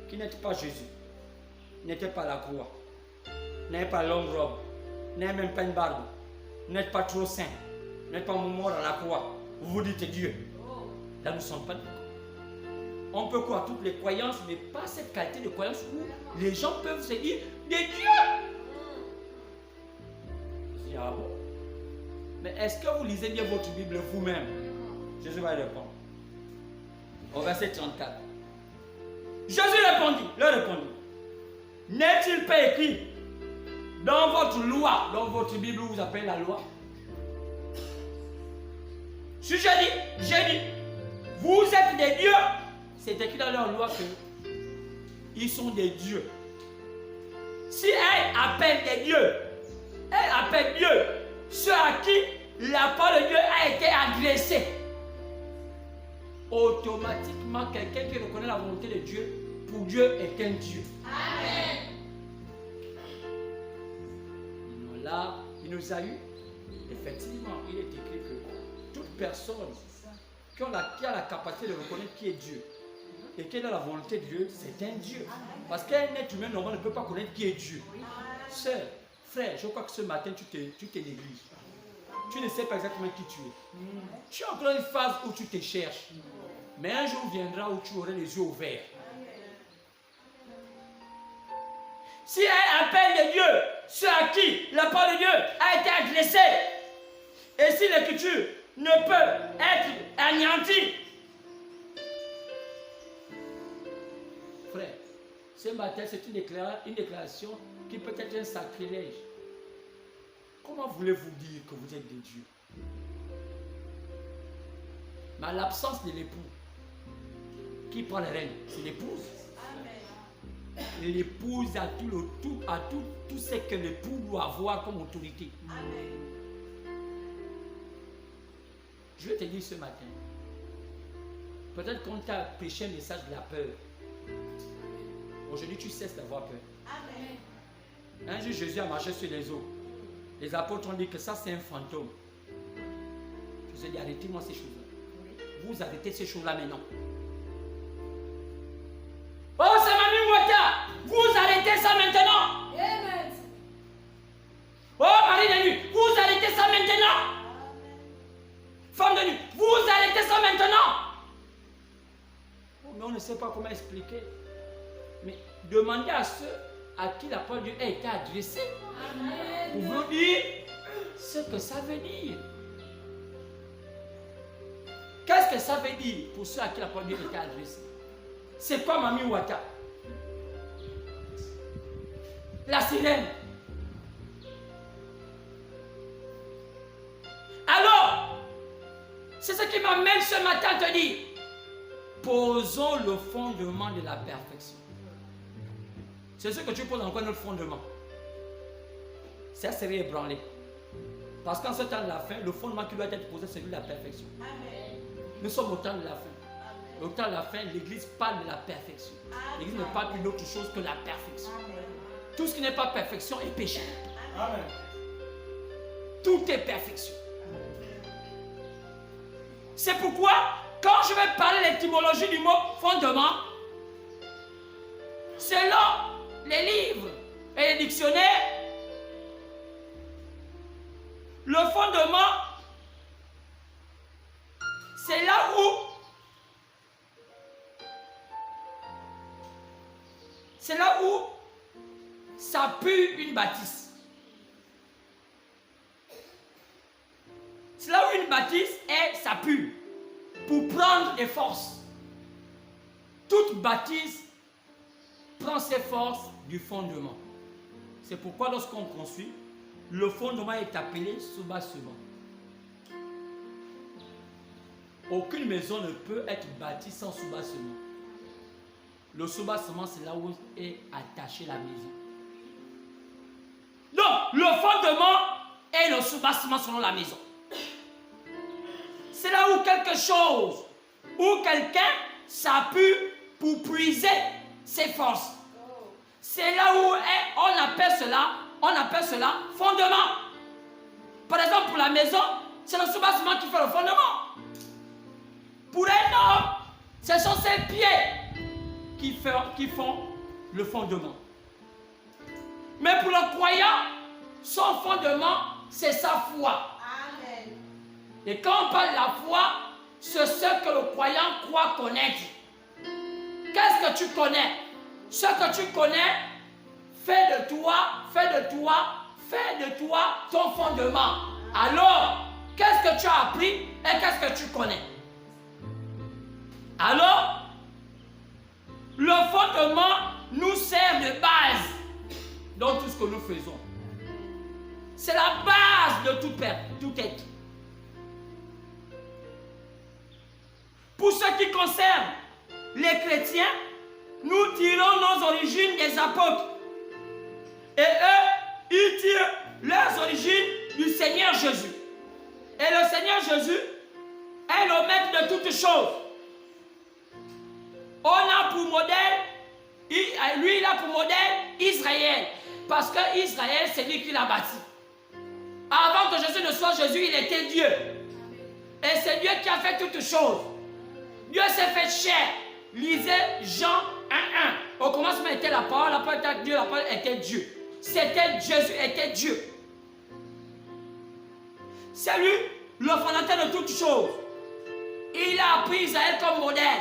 qui n'êtes pas Jésus, n'êtes pas la croix, n'êtes pas longue robe, n'êtes même pas une barbe, n'êtes pas trop saint, n'êtes pas mort à la croix, vous vous dites Dieu. Là, nous ne sommes pas d'accord. On peut croire toutes les croyances, mais pas cette qualité de croyance où les gens peuvent se dire des dieux. Je dis, ah bon? Mais est-ce que vous lisez bien votre Bible vous-même? Jésus va répondre. Au verset 34. Jésus leur répondit, n'est-il pas écrit Dans votre loi, dans votre Bible, vous appelez la loi. Si j'ai dit, vous êtes des dieux, c'est écrit dans leur loi que ils sont des dieux. Si elle appelle des dieux, elle appelle Dieu, ceux à qui la parole de Dieu a été adressée. Automatiquement, quelqu'un qui reconnaît la volonté de Dieu, pour Dieu est un Dieu. Amen. Là, il nous a eu. Effectivement, il est écrit que toute personne qui a la capacité de reconnaître qui est Dieu et qui est dans la volonté de Dieu, c'est un Dieu. Parce qu'un être humain normal ne peut pas connaître qui est Dieu. Sœur, frère, je crois que ce matin, tu te négliges. Tu ne sais pas exactement qui tu es. Tu es encore dans une phase où tu te cherches. Mais un jour viendra où tu auras les yeux ouverts. Si elle appelle les dieux, ceux à qui la parole de Dieu a été adressée, et si l'écriture ne peut être anéantie, frère, ce matin c'est une déclaration qui peut être un sacrilège. Comment voulez-vous dire que vous êtes des dieux? Mais à l'absence de l'époux, qui prend les rênes? C'est l'épouse. L'épouse a tout ce que l'époux doit avoir comme autorité. Amen. Je vais te dire ce matin, peut-être qu'on t'a prêché un message de la peur. Aujourd'hui, tu cesses d'avoir peur. Amen. Un jour, Jésus a marché sur les eaux. Les apôtres ont dit que ça, c'est un fantôme. Je vous ai dit, arrêtez-moi ces choses-là. Vous arrêtez ces choses-là maintenant. Oh, c'est Mamie Mouata! Vous arrêtez ça maintenant! Amen. Oh, Marie de nuit, vous arrêtez ça maintenant! Femme de nuit, vous arrêtez ça maintenant! Oh, mais on ne sait pas comment expliquer. Mais demandez à ceux à qui la parole de Dieu a été adressée pour vous dire ce que ça veut dire. Qu'est-ce que ça veut dire pour ceux à qui la parole de Dieu a été adressée? C'est quoi Mamie Ouata? La sirène. Alors, c'est ce qui m'amène ce matin à te dire, posons le fondement de la perfection. C'est ce que tu poses encore notre fondement. Ça serait ébranlé. Parce qu'en ce temps de la fin, le fondement qui doit être posé, c'est celui de la perfection. Amen. Nous sommes au temps de la fin. Au temps de la fin, l'Église parle de la perfection. L'Église ne parle plus d'autre chose que la perfection. Amen. Tout ce qui n'est pas perfection est péché. Amen. Tout est perfection. C'est pourquoi, quand je vais parler de l'étymologie du mot fondement, selon les livres et les dictionnaires, le fondement, c'est là où s'appuie une bâtisse. C'est là où une bâtisse s'appuie pour prendre des forces. Toute bâtisse prend ses forces du fondement. C'est pourquoi lorsqu'on construit, le fondement est appelé soubassement. Aucune maison ne peut être bâtie sans soubassement. Le soubassement, c'est là où est attachée la maison. Donc, le fondement et le soubassement selon la maison. C'est là où quelque chose, où quelqu'un s'appuie pour puiser ses forces. C'est là où on appelle cela fondement. Par exemple, pour la maison, c'est le soubassement qui fait le fondement. Pour un homme, ce sont ses pieds qui font le fondement. Mais pour le croyant, son fondement, c'est sa foi. Amen. Et quand on parle de la foi, c'est ce que le croyant croit connaître. Qu'est-ce que tu connais? Ce que tu connais, fais de toi ton fondement. Alors, qu'est-ce que tu as appris et qu'est-ce que tu connais? Alors, le fondement nous sert de base dans tout ce que nous faisons. C'est la base de tout être. Pour ce qui concerne les chrétiens, nous tirons nos origines des apôtres. Et eux, ils tirent leurs origines du Seigneur Jésus. Et le Seigneur Jésus est le maître de toutes choses. On a pour modèle, lui il a pour modèle Israël. Parce que Israël, c'est lui qui l'a bâti. Avant que Jésus ne soit Jésus, il était Dieu. Et c'est Dieu qui a fait toutes choses. Dieu s'est fait chair. Lisez Jean 1:1. Au commencement était la parole était Dieu, la parole était Dieu. C'était Jésus, était Dieu. C'est lui le fondateur de toutes choses. Il a pris Israël comme modèle.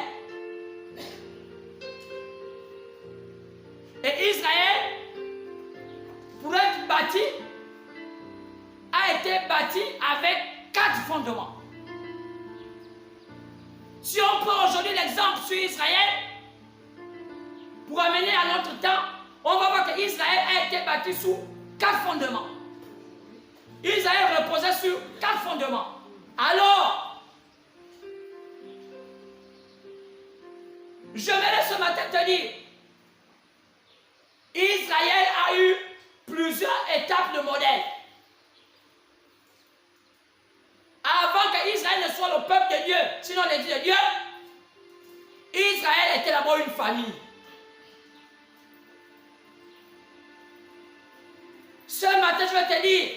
Et Israël, pour être bâti, a été bâti avec 4 fondements. Si on prend aujourd'hui l'exemple sur Israël, pour amener à notre temps, on va voir qu'Israël a été bâti sur 4 fondements. Israël reposait sur 4 fondements. Alors, je vais ce matin te dire, Israël a eu plusieurs étapes de modèle. Avant qu'Israël ne soit le peuple de Dieu, sinon l'église de Dieu, Israël était d'abord une famille. Ce matin, je vais te dire,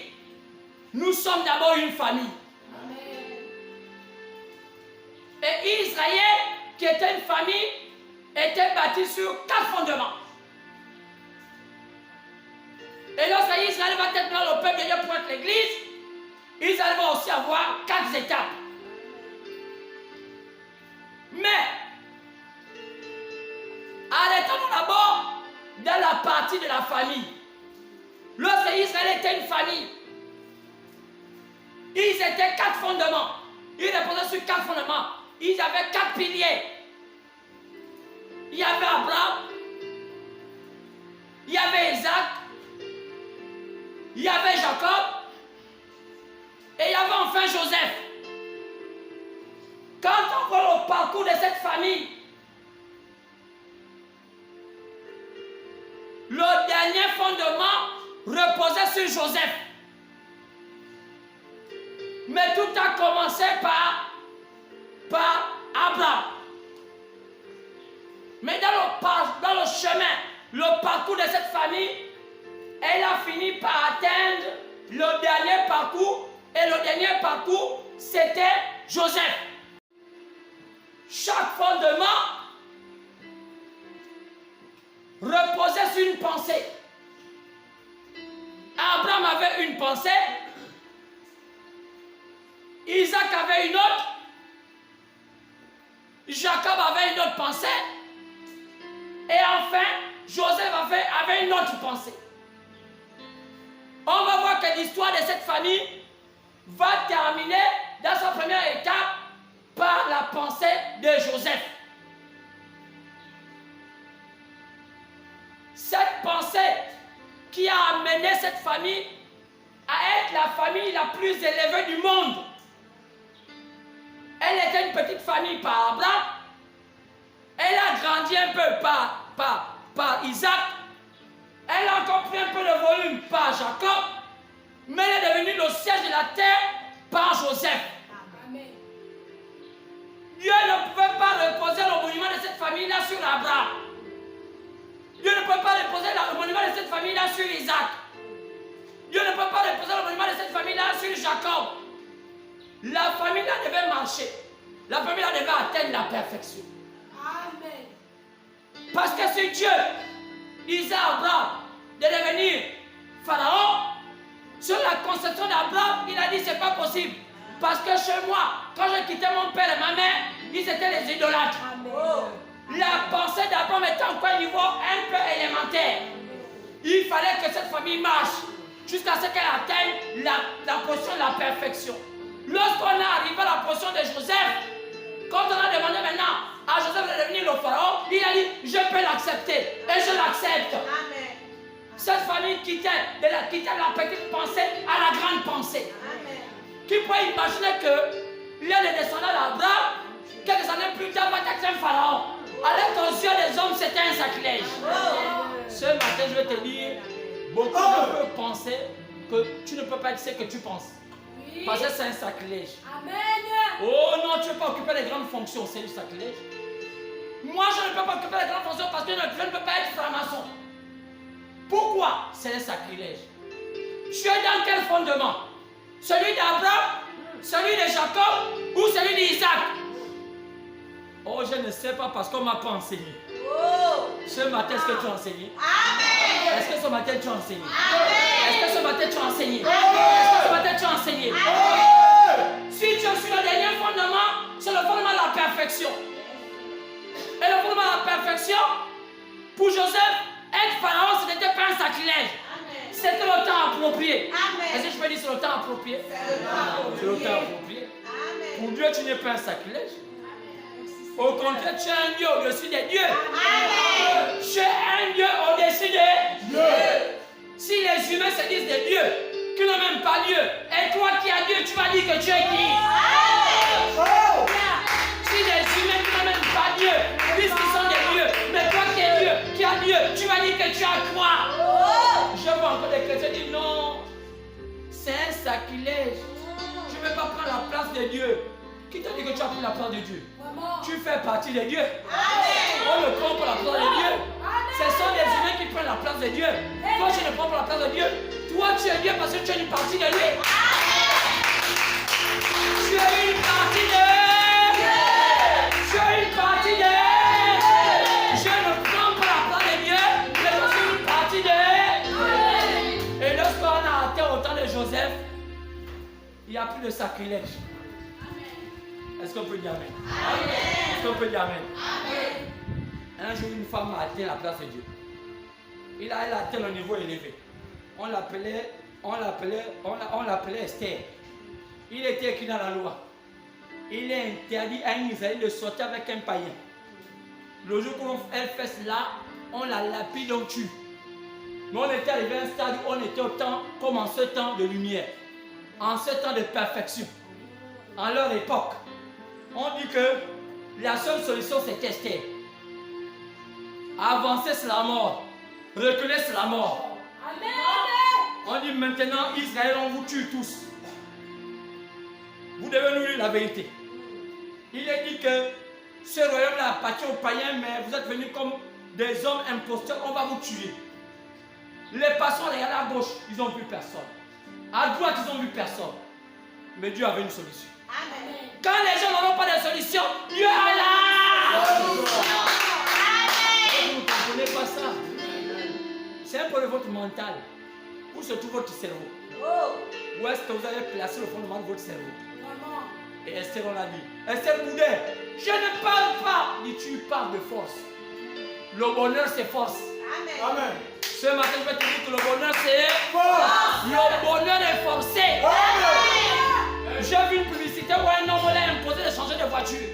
nous sommes d'abord une famille. Amen. Et Israël, qui était une famille, était bâti sur 4 fondements. Et lorsque Israël va être dans le peuple de Dieu pour être l'église, Israël va aussi avoir 4 étapes. Mais, arrêtons-nous d'abord dans la partie de la famille. Lorsque Israël était une famille, ils étaient 4 fondements. Ils reposaient sur 4 fondements. Ils avaient 4 piliers. Il y avait Abraham, il y avait Isaac, il y avait Jacob, et il y avait enfin Joseph. Quand on voit le parcours de cette famille, le dernier fondement reposait sur Joseph. Mais tout a commencé par Abraham. Mais dans le chemin, le parcours de cette famille, elle a fini par atteindre le dernier parcours. Et le dernier parcours, c'était Joseph. Chaque fondement reposait sur une pensée. Abraham avait une pensée. Isaac avait une autre. Jacob avait une autre pensée. Et enfin, Joseph avait une autre pensée. On va voir que l'histoire de cette famille va terminer dans sa première étape par la pensée de Joseph. Cette pensée qui a amené cette famille à être la famille la plus élevée du monde. Elle était une petite famille par Abraham. Elle a grandi un peu par Isaac. Elle a encore pris un peu de volume par Jacob. Mais elle est devenue le siège de la terre par Joseph. Amen. Dieu ne pouvait pas reposer le monument de cette famille-là sur Abraham. Dieu ne peut pas reposer le monument de cette famille-là sur Isaac. Dieu ne peut pas reposer le monument de cette famille-là sur Jacob. La famille-là devait marcher. La famille-là devait atteindre la perfection. Amen. Parce que si Dieu disait à Abraham de devenir pharaon, sur la conception d'Abraham, il a dit c'est pas possible. Parce que chez moi, quand je quittais mon père et ma mère, ils étaient les idolâtres. Amen. La pensée d'Abraham était encore un niveau un peu élémentaire. Il fallait que cette famille marche jusqu'à ce qu'elle atteigne la position de la perfection. Lorsqu'on est arrivé à la position de Joseph, quand on a demandé maintenant à Joseph de devenir le pharaon, il a dit je peux l'accepter et je l'accepte. Amen. Cette famille quittait de la petite pensée à la grande pensée. Qui peut imaginer que l'un des descendants d'Abraham, quelques années plus tard, va être un pharaon. Alors aux yeux des hommes, c'était un sacrilège. Ce matin, je vais te dire, beaucoup peuvent penser que tu ne peux pas dire ce que tu penses. Parce que c'est un sacrilège. Amen. Oh non, tu ne peux pas occuper les grandes fonctions, c'est du sacrilège. Moi, je ne peux pas occuper les grandes fonctions parce que je ne peux pas être franc-maçon. Pourquoi? C'est un sacrilège. Tu es dans quel fondement? Celui d'Abraham, celui de Jacob ou celui d'Isaac? Oh, je ne sais pas parce qu'on ne m'a pas enseigné. Ce matin, est-ce que tu as enseigné? Amen. Est-ce que ce matin tu as enseigné? Amen. Est-ce que ce matin tu as enseigné? Amen. Est-ce que ce matin tu as enseigné? Amen. Si tu es sur le dernier fondement, c'est le fondement de la perfection. Et le fondement de la perfection, pour Joseph, être pharaon, ce n'était pas un sacrilège. C'était le temps approprié. Est-ce que je peux dire c'est le temps approprié? C'est le temps approprié. Amen. Pour Dieu, tu n'es pas un sacrilège. Au contraire, tu es un Dieu au-dessus des dieux. Amen. Tu es un Dieu au-dessus des dieux. Si les humains se disent des dieux, qui n'ont même pas Dieu, et toi qui as Dieu, tu vas dire que tu es qui? Amen. Si les humains qui n'ont même pas Dieu, disent qu'ils sont des dieux, mais toi qui es Dieu, qui as Dieu, tu vas dire que tu as quoi? Je vois encore des chrétiens dire non, c'est un sacrilège. Je ne vais pas prendre la place de Dieu. Qui t'a dit que tu as pris la place de Dieu? Tu fais partie de Dieu. Amen. On ne prend pas la place de Dieu. Amen. Ce sont les humains qui prennent la place de Dieu. Amen. Toi, tu ne prends pas la place de Dieu. Toi, tu es Dieu parce que tu es une partie de lui. Amen. Tu es une partie de Dieu. Tu es une partie de Dieu. Je ne prends pas la place de Dieu, mais je suis une partie de Dieu. Et lorsqu'on a atteint au temps de Joseph, il n'y a plus de sacrilège. Est-ce qu'on peut dire Amen? Amen. Est-ce qu'on peut dire Amen? Amen. Un jour, une femme a atteint la place de Dieu. Elle a atteint le niveau élevé. On l'appelait Esther. Il était écrit dans la loi. Il est interdit à un Israélite de sortir avec un païen. Le jour où elle fait cela, on la lapide, on tue. Mais on était arrivé à un stade où on était au temps, comme en ce temps de lumière, en ce temps de perfection, en leur époque. On dit que la seule solution c'est Esther. Avancer c'est la mort. Reculer c'est la mort. Amen. On dit maintenant Israël on vous tue tous. Vous devez nous dire la vérité. Il est dit que ce royaume-là appartient aux païens, mais vous êtes venus comme des hommes imposteurs, on va vous tuer. Les pasteurs regardent à gauche, ils n'ont vu personne. À droite, ils n'ont vu personne. Mais Dieu avait une solution. Amen. Quand les gens n'auront pas de solution, Dieu est là. Vous ne comprenez pas ça. C'est un peu de votre mental. Où se trouve votre cerveau? Où est-ce que vous avez placé le fondement de votre cerveau? Et Esther, on l'a dit. Esther boudait. Je ne parle pas. Dit tu parles de force. Le bonheur, c'est force. Amen. Amen. Ce matin, je vais te dire que le bonheur, c'est force. Le bonheur est forcé. Amen. J'ai vu une publicité où un homme l'a imposé de changer de voiture.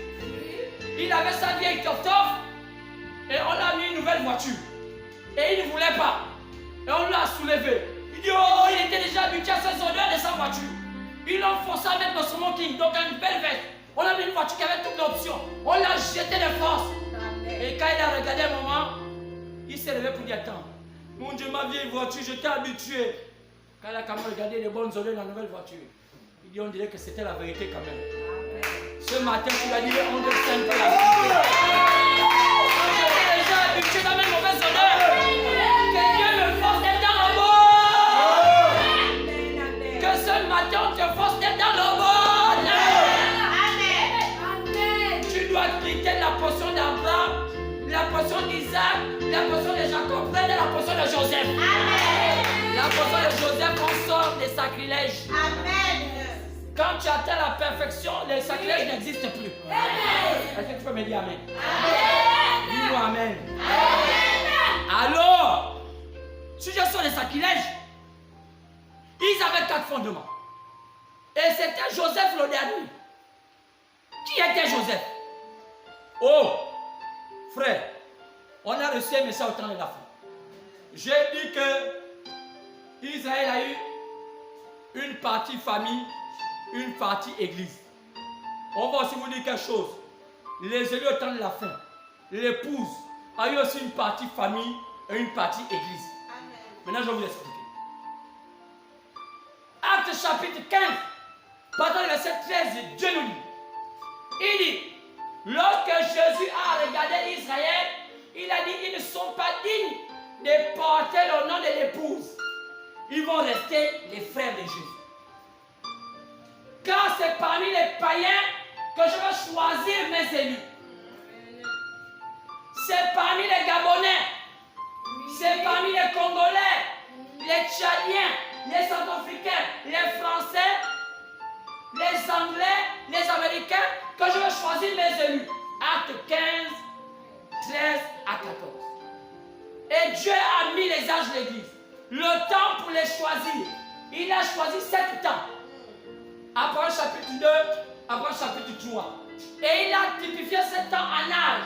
Il avait sa vieille Tof-Tof et on a mis une nouvelle voiture. Et il ne voulait pas. Et on l'a soulevé. Il dit, oh, il était déjà habitué à ses odeurs de sa voiture. Ils l'ont forcé à mettre dans son smoking, donc une belle veste. On a mis une voiture qui avait toutes les options. On l'a jeté de force. Et quand il a regardé un moment, il s'est levé pour dire, attends, mon Dieu, ma vieille voiture, je t'ai habitué. Quand il a quand même regardé les bonnes odeurs dans la nouvelle voiture, il dit, on dirait que c'était la vérité quand même. Ce matin, tu vas dire, on dirait un peu la vérité. J'étais déjà habitué dans mes mauvaises odeurs. Que Dieu me force d'être dans le bon. Que ce matin, on te force d'être dans le bon. Amen. Tu dois quitter la portion d'Abraham, la portion d'Isaac, la portion de Jacob, près de la portion de Joseph. Amen. La portion de Joseph, on sort des sacrilèges. Amen. Quand tu atteins la perfection, les sacrilèges n'existent plus. Amen. Est-ce que tu peux me dire Amen? Amen. Dis-moi Amen. Amen. Alors, si je sors des sacrilèges, ils avaient 4 fondements. Et c'était Joseph le dernier. Qui était Joseph? Oh, frère, on a reçu un message au temps de la fin. J'ai dit que Israël a eu une partie famille, une partie église. On va aussi vous dire quelque chose. Les élus au temps de la fin, l'épouse a eu aussi une partie famille et une partie église. Amen. Maintenant, je vais vous expliquer. Acte chapitre 15, partant du verset 13, Dieu nous dit. Il dit, lorsque Jésus a regardé Israël, il a dit, ils ne sont pas dignes de porter le nom de l'épouse. Ils vont rester les frères de Jésus. Car c'est parmi les païens que je vais choisir mes élus. C'est parmi les Gabonais, c'est parmi les Congolais, les Tchadiens, les Centrafricains, les Français, les Anglais, les Américains, que je vais choisir mes élus. Acte 15, 13 à 14. Et Dieu a mis les âges de l'Église. Le temps pour les choisir. Il a choisi 7 temps. Après chapitre 2, après chapitre 3. Et il a typifié 7 temps en âge.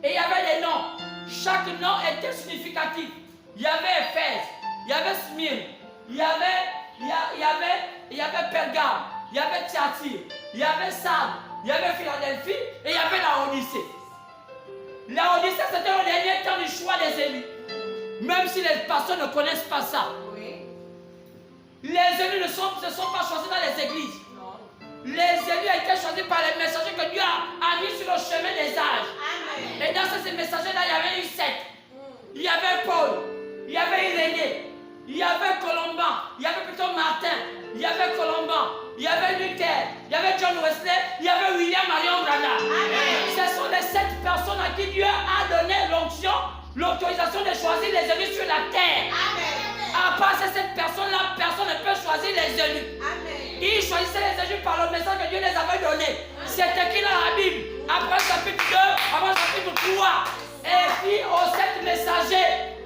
Et il y avait des noms. Chaque nom était significatif. Il y avait Éphèse, il y avait Smyrne, il y avait Pergame, il y avait Thyatire, il y avait Sardes, il y avait Philadelphie et il y avait la Odyssée. La Odyssée, c'était le dernier temps du choix des élus. Même si les personnes ne connaissent pas ça. Oui. Les élus ne se sont pas choisis dans les églises. Non. Les élus ont été choisis par les messagers que Dieu a mis sur le chemin des âges. Amen. Et dans ces messagers-là, il y avait eu 7. Il y avait Paul, il y avait Irénée, il y avait Colomban, il y avait plutôt Martin, il y avait Colomban, il y avait Luther, il y avait John Wesley, il y avait William Marion Branham. Ce sont les 7 personnes à qui Dieu a donné l'onction, l'autorisation de choisir les élus sur la terre. Amen. À part ces 7 personnes-là, personne ne peut choisir les élus. Amen. Ils choisissaient les élus par le message que Dieu les avait donné. C'est écrit dans la Bible. Après le chapitre 2, après le chapitre 3. Et puis aux 7 messagers,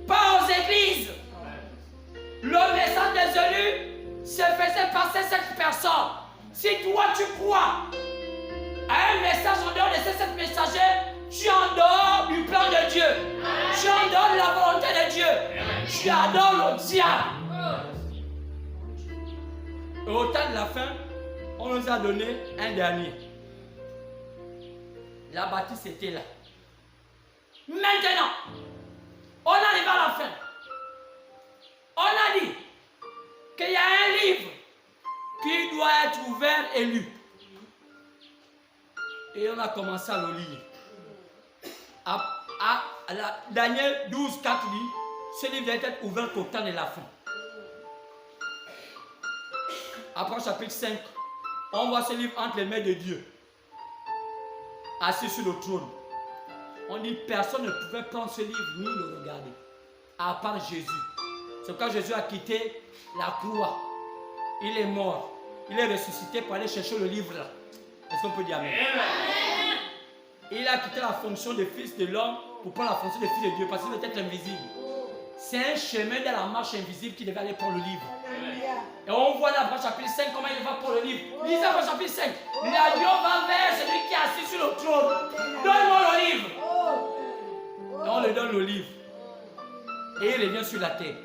pas aux églises. Le message des élus se faisait par ces 7 personnes. Si toi tu crois à un message en dehors de ces 7 messagers, tu es en dehors du plan de Dieu. Tu es en dehors de la volonté de Dieu. Tu adores le diable. Et au temps de la fin, on nous a donné un dernier. La bâtisse était là. Maintenant, on arrive à la fin. On a dit qu'il y a un livre qui doit être ouvert et lu. Et on a commencé à le lire. Daniel 12, 4 dit, ce livre doit être ouvert au temps de la fin. Après chapitre 5, on voit ce livre entre les mains de Dieu, assis sur le trône. On dit personne ne pouvait prendre ce livre ni le regarder, à part Jésus. C'est quand Jésus a quitté la croix. Il est mort. Il est ressuscité pour aller chercher le livre là. Est-ce qu'on peut dire amen? Amen. Il a quitté la fonction de fils de l'homme pour prendre la fonction de fils de Dieu parce qu'il était invisible. C'est un chemin de la marche invisible qui devait aller prendre le livre. Et on voit là, dans chapitre 5, comment il va pour le livre. Lisez dans chapitre 5. L'agneau va vers celui qui est assis sur le trône. Donne-moi le livre. Et on lui donne le livre. Et il revient sur la terre.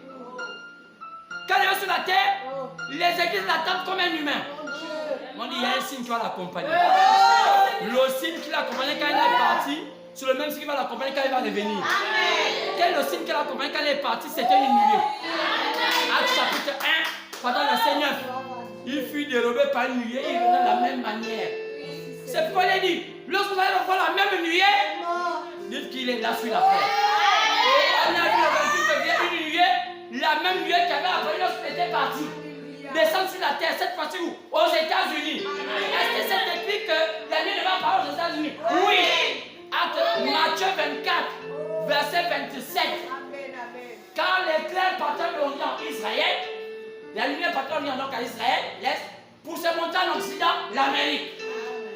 Quand il revient sur la terre, les églises l'attendent comme un humain. On dit, il y a un signe qui va l'accompagner. Le signe qui l'accompagne quand il est parti, c'est le même signe qui va l'accompagner quand il va revenir. Quel est le signe qui l'accompagne quand il est parti? C'était une nuée. Acte chapitre 1, pendant le Seigneur, il fut dérobé par une nuée, il revenait de la même manière. C'est pourquoi il dit, lorsque vous allez revoir la même nuée, dites qu'il est là sur la terre. Et on a vu le 28 février, une nuée, la même nuée qu'il avait apparu lorsqu'il était parti. Descendre sur la terre, cette fois-ci où? Aux États-Unis. Est-ce que c'est écrit que la nuée ne va pas aux États-Unis? Oui. Acte Matthieu 24, verset 27. Quand l'éclair partait de l'Orient en Israël, la lumière partait de l'Orient donc à Israël, l'Est, pour se monter en Occident, l'Amérique.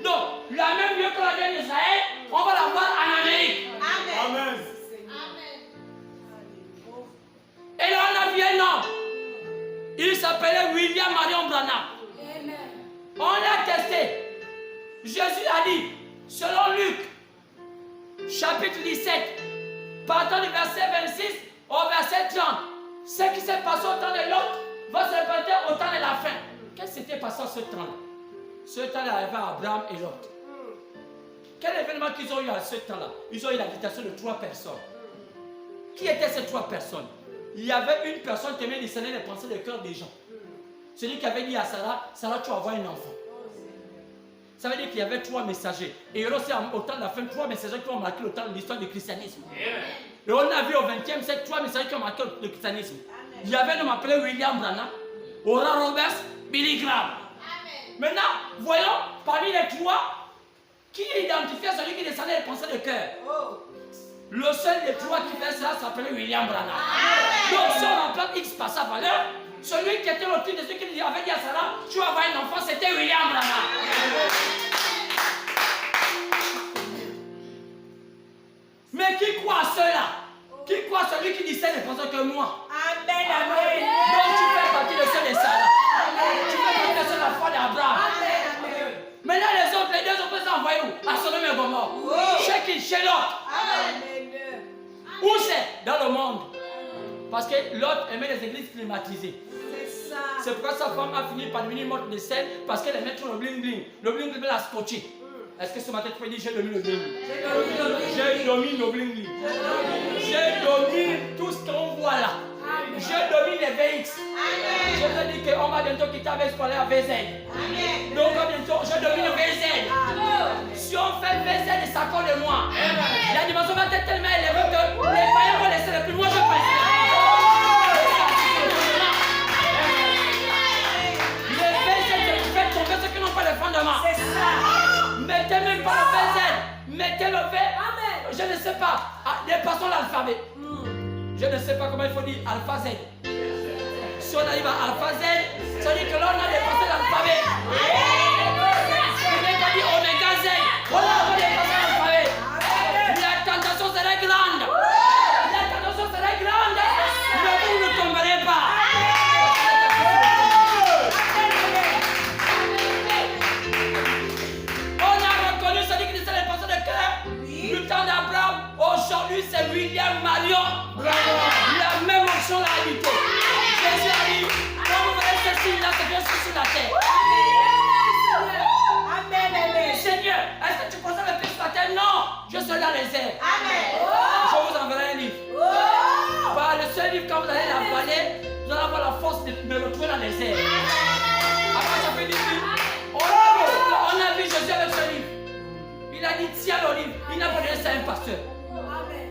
Donc, la même lieu que la lumière d'Israël, on va la voir en Amérique. Amen. Et là, on a vu un homme. Il s'appelait William Marion Branham. On l'a testé. Jésus a dit, selon Luc, chapitre 17, partant du verset 26 au verset 30, Ce qui s'est passé au temps de l'autre va se répéter au temps de la fin. Qu'est-ce qui s'était passé à ce temps-là? Ce temps-là arrivé à Abraham et l'autre. Quel événement qu'ils ont eu à ce temps-là? Ils ont eu l'invitation de 3 personnes. Qui étaient ces 3 personnes? Il y avait une personne qui aimait discerner les pensées du cœur des gens. Celui qui avait dit à Sarah, Sarah, tu vas avoir un enfant. Ça veut dire qu'il y avait 3 messagers. Et il y a aussi au temps de la fin 3 messagers qui ont marqué le temps de l'histoire du christianisme. Et on a vu au 20e siècle 3 messagers qui ont marqué le christianisme. Il y avait un homme appelé William Branham, Oral Roberts, Billy Graham. Maintenant, voyons parmi les 3 qui identifiait celui qui descendait les pensées de cœur. Le seul des 3 qui fait ça s'appelait William Branham. Donc si on remplace X par sa valeur, celui qui était au titre de celui qui avait dit à Sarah, tu vas avoir un enfant, c'était William Branham. Mais qui croit à cela? Qui croit à celui qui disait les pensées que moi? Amen, amen. Donc tu fais partie de ceux de Sarah. Tu fais partie de ceux de la foi d'Abraham. Maintenant les autres, les 2 autres peuvent s'envoyer où? À Sodome et Gomorrhe. Chez qui? Chez l'autre. Où c'est? Dans le monde. Parce que l'autre aimait les églises climatisées. C'est pourquoi sa femme a fini par devenir morte de sel, parce qu'elle aimait trop le bling bling. Le bling bling l'a scotché. Est-ce que ce matin tu peux dire j'ai dominé le bling bling? J'ai dominé le bling bling. J'ai dominé tout ce qu'on voit là. Je domine les VX. Je te dis qu'on va bientôt quitter avec pour aller à VZ. Donc bientôt je domine le VZ. Si on fait VZ et ça colle de moi, la dimension va être tellement élevée que les païens vont laisser le plus. Moi je pense. Les VZ c'est fait tomber ceux qui n'ont pas de fondement. Mettez même pas le VZ. Mettez le V. Je ne sais pas. Dépassons l'alphabet. Je ne sais pas comment il faut dire alpha Z. Si on arrive à alpha Z, ça veut dire que là on a dépassé l'alphabet. Il n'est pas dit oméga Z. On a dépassé l'alphabet. La tentation serait grande. La tentation serait grande. Mais vous ne tomberez pas. On a reconnu celui qui disait les pensées de cœur. Du temps d'Abraham. Aujourd'hui c'est William Marion. La même option l'a habité. Jésus a dit, quand vous verrez ce signe-là, c'est bien sûr sur la terre. Amen. Seigneur, est-ce que tu possèdes le Christ sur la terre? Non, je serai dans les airs. Je vous enverrai un livre. Par le seul livre, quand vous allez l'avaler, vous allez avoir la force de me retrouver dans les airs. Après, ça fait 10 minutes. On a vu Jésus avec ce livre. Il a dit, tiens le livre. Il n'a pas donné ça à un pasteur.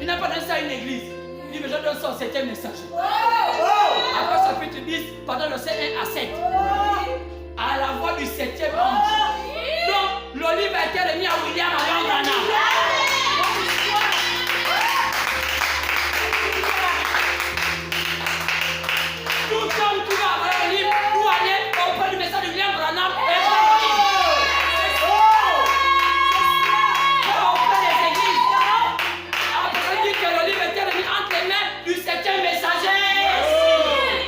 Il n'a pas donné ça à une église. Il dit, mais je donne ça au 7e messager. Après chapitre 10, pendant le 7 1 à 7. À la voix du 7e ange. Donc, le livre a été remis à William Marion Branham. Tout comme tu vas avoir un livre pour aller auprès du message de William Branham et prendre le livre. Auprès des églises. Après, il dit que le livre a été remis entre les mains du 7e messager.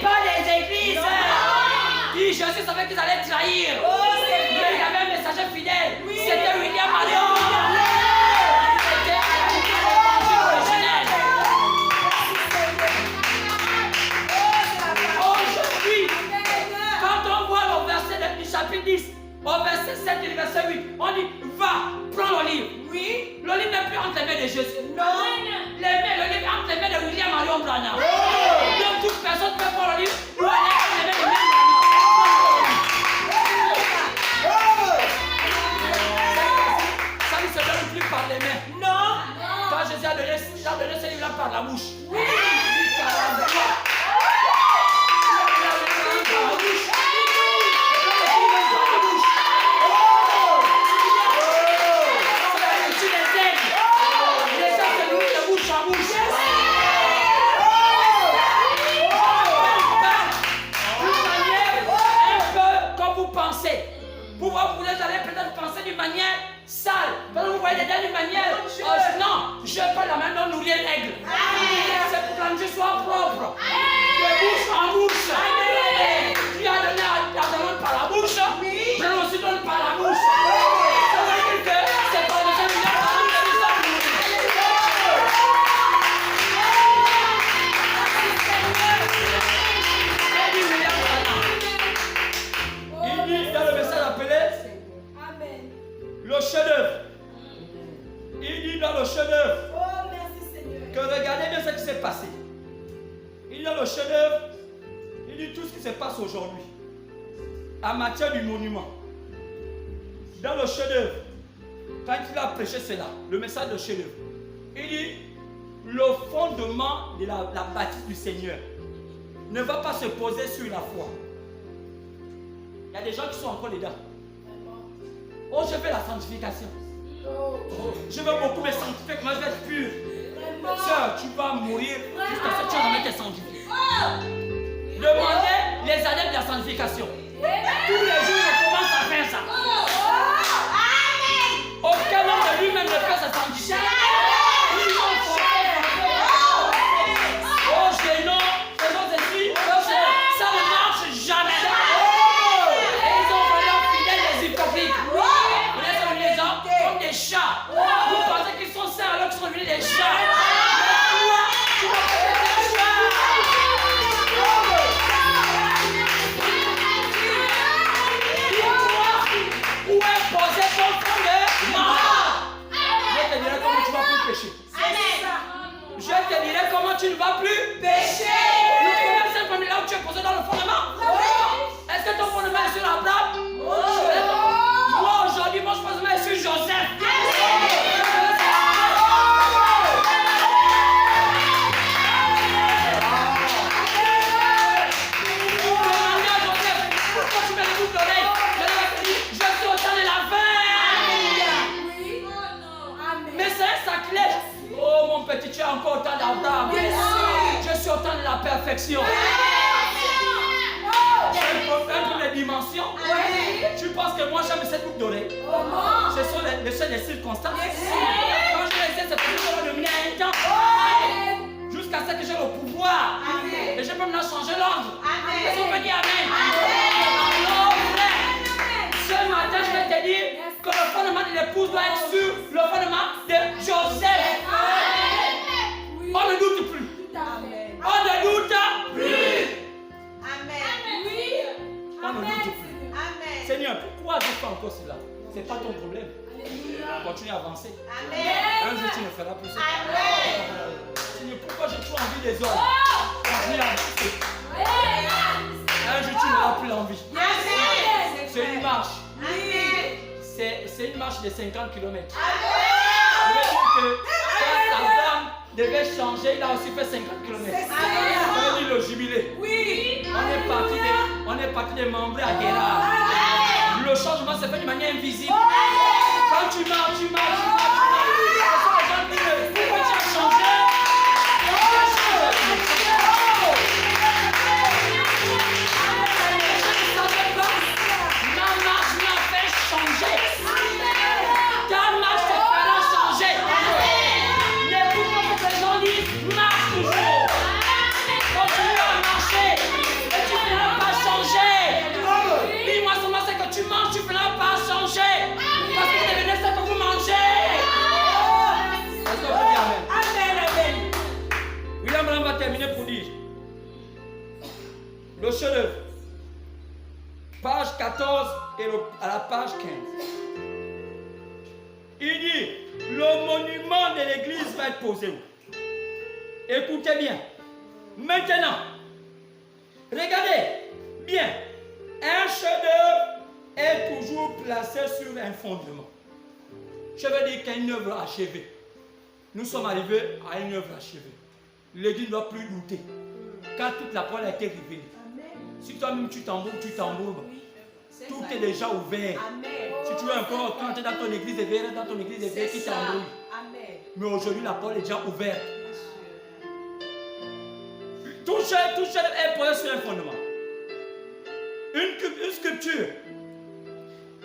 Pas des églises. Qui Jésus savait qu'ils allaient trahir. Mais il y avait un messager fidèle. C'était William Marion. C'était originel. Aujourd'hui, quand on voit le verset du chapitre 10, au verset 7 et verset 8, on dit, va, prends le livre. Oui. Le livre n'est plus entre les mains de Jésus. Non. Le livre est entre les mains de William Marion Branham. Donc toute personne peut prendre le livre, ou aller entre les mains de William Branham. Ça ne se donne plus par les mains. Non. Quand Jésus a donné ce livre-là par la bouche. Oui. chef-d'œuvre, il dit tout ce qui se passe aujourd'hui en matière du monument. Dans le chef-d'œuvre, quand il a prêché cela, le message de chef-d'œuvre, il dit le fondement de la bâtisse du Seigneur ne va pas se poser sur la foi. Il y a des gens qui sont encore dedans. Oh, je veux la sanctification. Je veux beaucoup me sanctifier, moi je vais être pur. Sœur, tu vas mourir jusqu'à ce que tu vas te sanctifier. Demandez les adeptes de la sanctification. Tous les jours, ils commencent à faire ça. Aucun homme de lui-même ne peut se sanctifier. Ils ont forcé. Oh, gênant, faisons ceci, ça ne marche jamais. Et ils ont fait leurs fidèles des hypocrites. Vous laissez les gens comme des chats. Vous pensez qu'ils sont saints alors qu'ils sont devenus des chats. Tu vas faire des chats. Où est posé ton fondement? Je te dirai comment tu ne vas plus pécher. Je te dirai comment tu ne vas plus pécher. Le problème, c'est le premier là où tu es posé dans le fondement. Est-ce que ton fondement est sur Abraham? Moi aujourd'hui, mon fondement est sur Joseph. Petit, tu as encore autant d'Abraham. Je suis autant de la perfection. Un peu les dimensions. Tu penses que moi j'aime cette boucle d'oreille? Ce sont les circonstances. Quand je les ai, c'est pour que je vais devenir un temps. Jusqu'à ce que j'ai le pouvoir. Et je peux maintenant changer l'ordre. Est-ce qu'on peut dire Amen? Alors, frère, ce matin, je vais te dire que le fondement de l'épouse doit être sur le fondement de Joseph. On ne doute plus. On ne doute plus. On ne doute plus. Seigneur, pourquoi je fais encore cela? Ce n'est pas ton problème. Continue à avancer. Un jour tu me feras plus. Seigneur, pourquoi j'ai toujours envie des hommes? Continue à avancer. Un jour tu n'auras plus l'envie. C'est une marche. C'est une marche de 50 km. Je veux dire que quand sa femme devait changer, il a aussi fait 50 km. On dit le jubilé. Oui. On est parti des membres à Guérard. Le changement se fait de manière invisible. Quand tu marches, tu marches. Ce sont les gens qui disent, pourquoi tu as changé? Ma marche m'a fait changer. Ta marche te fera changer. N'écoute pas ce que les gens disent, marche toujours. Continue à marcher et tu ne finiras pas changer. Dis-moi seulement ce que tu manges, tu ne finiras pas changer. Parce que vous devenez ce que vous mangez. Est-ce que vous pouvez dire Amen? Amen. William Branham va terminer pour dire le chef-d'œuvre. Page 14 et à la page 15. Il dit, le monument de l'église va être posé où? Écoutez bien. Maintenant, regardez bien. Un chef-d'œuvre est toujours placé sur un fondement. Je veux dire qu'il y a une œuvre achevée. Nous sommes arrivés à une œuvre achevée. L'église ne doit plus douter. Quand toute la parole a été révélée. Si toi-même tu t'embourbes, tout est déjà ouvert. Si tu veux encore entrer dans ton église éveillée, qui t'embrouille. Mais aujourd'hui, la parole est déjà ouverte. Tout seul est posé sur un fondement. Une sculpture.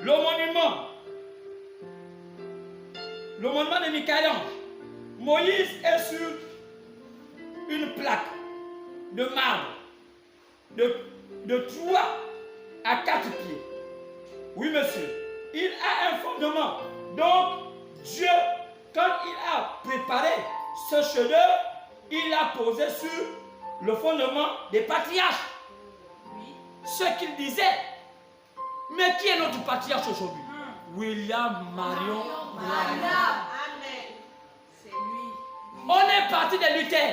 Le monument de Michel-Ange. Moïse est sur une plaque de marbre de 3 à 4 pieds. Oui, monsieur. Il a un fondement. Donc, Dieu, quand il a préparé ce chef-d'œuvre, il l'a posé sur le fondement des patriarches. Ce qu'il disait. Mais qui est notre patriarche aujourd'hui? William Marion Branham. C'est lui. On est parti de Luther.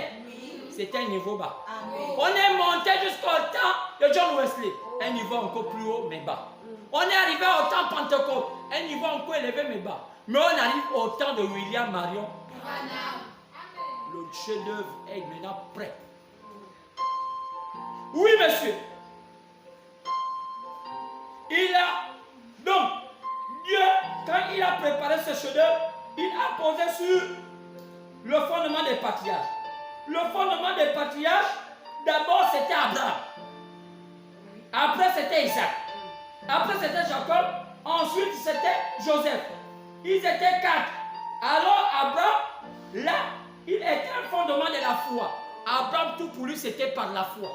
c'était un niveau bas. Amen. On est monté jusqu'au temps de John Wesley, un niveau encore plus haut mais bas. On est arrivé au temps Pentecôte, un niveau encore élevé mais bas. Mais on arrive au temps de William Marion. Le chef-d'œuvre est maintenant prêt. Oui, monsieur. Donc, Dieu, quand il a préparé ce chef-d'œuvre, il a posé sur le fondement des patriarches. Le fondement des patriarches, d'abord c'était Abraham. Après c'était Isaac. Après c'était Jacob. Ensuite c'était Joseph. Ils étaient 4. Alors Abraham, là, il était un fondement de la foi. Abraham, tout pour lui, c'était par la foi.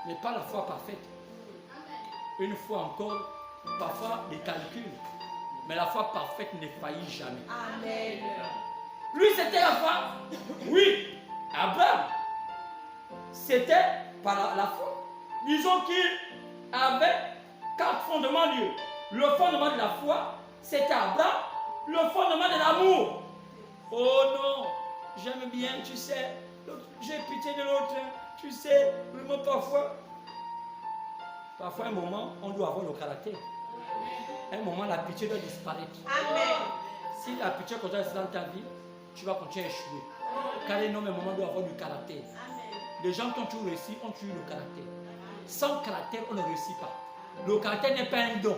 Mais pas la foi parfaite. Une fois encore, parfois des calculs. Mais la foi parfaite ne faillit jamais. Amen. Lui, c'était la foi. Oui, Abraham, c'était par la foi. Disons qu'il avait 4 fondements Dieu. Le fondement de la foi, c'était Abraham. Le fondement de l'amour. Oh non, j'aime bien, tu sais. J'ai pitié de l'autre. Tu sais, vraiment parfois un moment, on doit avoir le caractère. Un moment, la pitié doit disparaître. Amen. Si la pitié continue dans ta vie, tu vas continuer à échouer. Car un homme, à un moment, doit avoir du caractère. Les gens qui ont toujours réussi ont toujours le caractère. Sans caractère, on ne réussit pas. Le caractère n'est pas un don.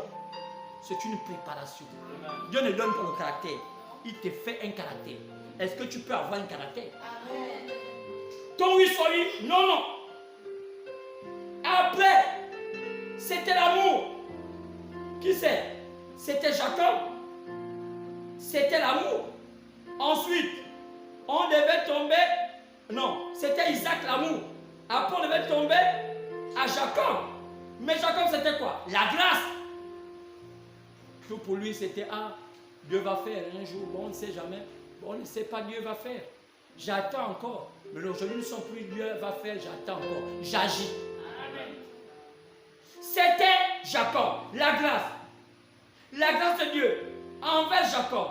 C'est une préparation. Dieu ne donne pas le caractère. Il te fait un caractère. Est-ce que tu peux avoir un caractère? Amen. Ton oui soit oui, non, non. Après, c'était l'amour. Qui c'est? C'était Jacob. C'était l'amour. Ensuite, on devait tomber. Non, c'était Isaac l'amour. Après, on devait tomber à Jacob. Mais Jacob, c'était quoi? La grâce. Tout pour lui, c'était Dieu va faire un jour. Bon, on ne sait jamais. Bon, on ne sait pas, Dieu va faire. J'attends encore. Mais aujourd'hui, nous ne sommes plus Dieu va faire. J'attends encore. J'agis. C'était Jacob, la grâce. La grâce de Dieu envers Jacob.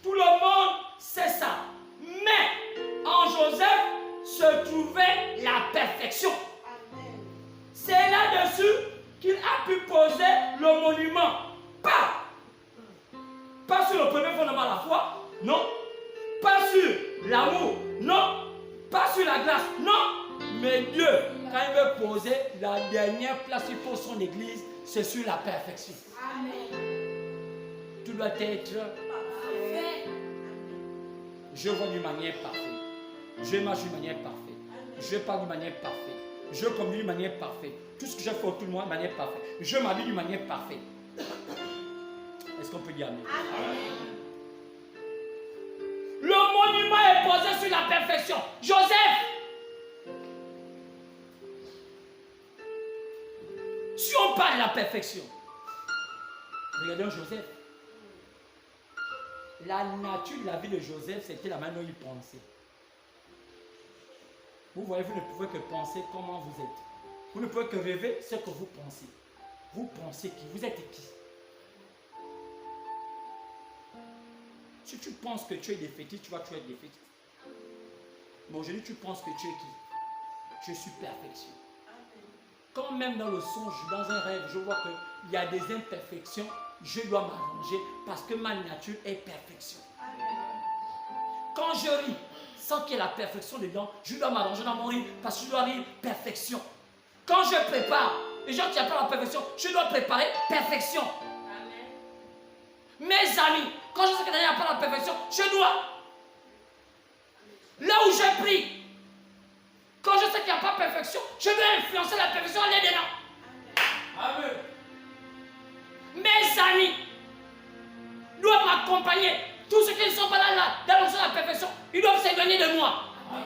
Tout le monde sait ça. Mais en Joseph se trouvait la perfection. C'est là-dessus qu'il a pu poser le monument. Pas sur le premier fondement de la foi, non. Pas sur l'amour, non. Pas sur la grâce, non. Mais Dieu, quand il veut poser la dernière place pour son église, c'est sur la perfection. Amen. Tout doit être parfait. Je vois d'une manière parfaite. Je marche d'une manière parfaite. Je parle d'une manière parfaite. Je communique d'une manière parfaite. Tout ce que je fais autour de moi d'une manière parfaite. Je m'habille d'une manière parfaite. Est-ce qu'on peut dire amen? Le monument est posé sur la perfection. Joseph. Si on parle de la perfection, regardons Joseph. La nature de la vie de Joseph, c'était la manière dont il pensait. Vous voyez, vous ne pouvez que penser comment vous êtes. Vous ne pouvez que rêver ce que vous pensez. Vous pensez qui? Vous êtes qui? Si tu penses que tu es défaitiste, tu vas toujours être défaitiste. Mais aujourd'hui, tu penses que tu es qui? Je suis perfection. Quand même dans le songe, dans un rêve, je vois qu'il y a des imperfections, je dois m'arranger parce que ma nature est perfection. Quand je ris, sans qu'il y ait la perfection dedans, je dois m'arranger dans mon rire parce que je dois rire perfection. Quand je prépare, les gens qui appellent la perfection, je dois préparer perfection. Mes amis, quand je sais que quelqu'un appelle la perfection, je dois. Là où je prie, quand je sais qu'il n'y a pas de perfection, je dois influencer la perfection à l'aide dedans. Amen. Mes amis doivent m'accompagner. Tous ceux qui ne sont pas là, dans la perfection, ils doivent s'éloigner de moi. Amen.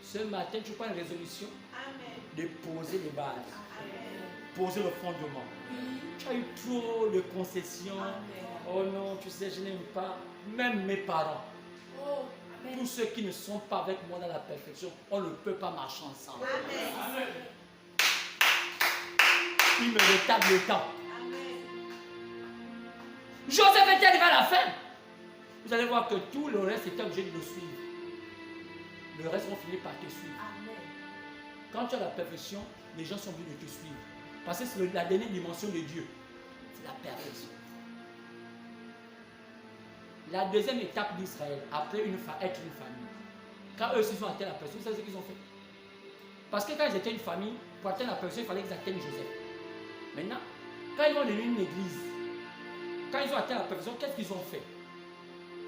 Ce matin, tu prends une résolution. Amen. De poser les bases. Amen. Poser le fondement. Tu as eu trop de concessions. Amen. Oh non, tu sais, je n'aime pas. Même mes parents. Oh. Tous ceux qui ne sont pas avec moi dans la perfection, on ne peut pas marcher ensemble. Amen. Amen. Il me retarde le temps. Amen. Joseph était arrivé à la fin. vous allez voir que tout le reste est obligé de le suivre. Le reste vont finir par te suivre. Amen. Quand tu as la perfection, les gens sont obligés de te suivre. Parce que c'est la dernière dimension de Dieu. C'est la perfection. La deuxième étape d'Israël, après être une famille, quand eux aussi sont atteints la perfection, vous savez ce qu'ils ont fait? Parce que quand ils étaient une famille, pour atteindre la perfection, il fallait qu'ils atteignent Joseph. Maintenant, quand ils vont devenir une église, quand ils ont atteint la perfection, qu'est-ce qu'ils ont fait?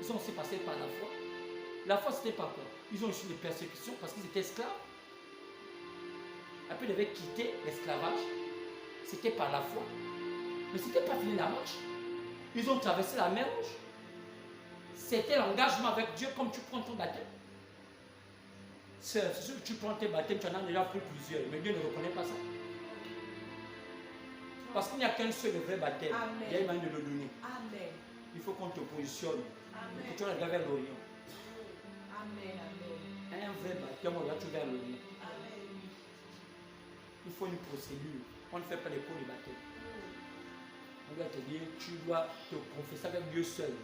Ils sont aussi passés par la foi. La foi, c'était pas quoi? Ils ont reçu des persécutions parce qu'ils étaient esclaves. Après, ils devaient quitter l'esclavage. C'était par la foi. Mais ce n'était pas fini la marche. Ils ont traversé la mer Rouge. C'était l'engagement avec Dieu comme tu prends ton baptême. C'est sûr que tu prends tes baptêmes, tu en as déjà pris plusieurs, mais Dieu ne reconnaît pas ça. Parce qu'il n'y a qu'un seul vrai baptême. Amen. Il y a une manière de le donner. Amen. Il faut qu'on te positionne. Amen. Que tu regardes vers l'Orient. Amen. Amen. Un vrai baptême, on regarde vers l'Orient. Amen. Il faut une procédure. On ne fait pas les cours de baptême. On doit te dire, tu dois te confesser avec Dieu seul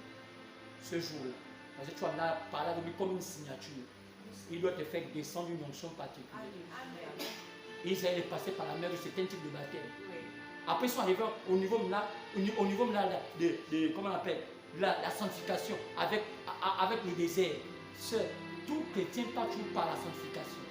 ce jour-là. Parce que tu en as parlé avec lui comme une signature. Il doit te faire descendre une onction particulière. Amen. Israël est passé par la mer, c'était un type de baptême. Oui. Après, ils sont arrivés au niveau de comment on appelle, la sanctification avec le désert. Tout chrétien passe toujours par la sanctification.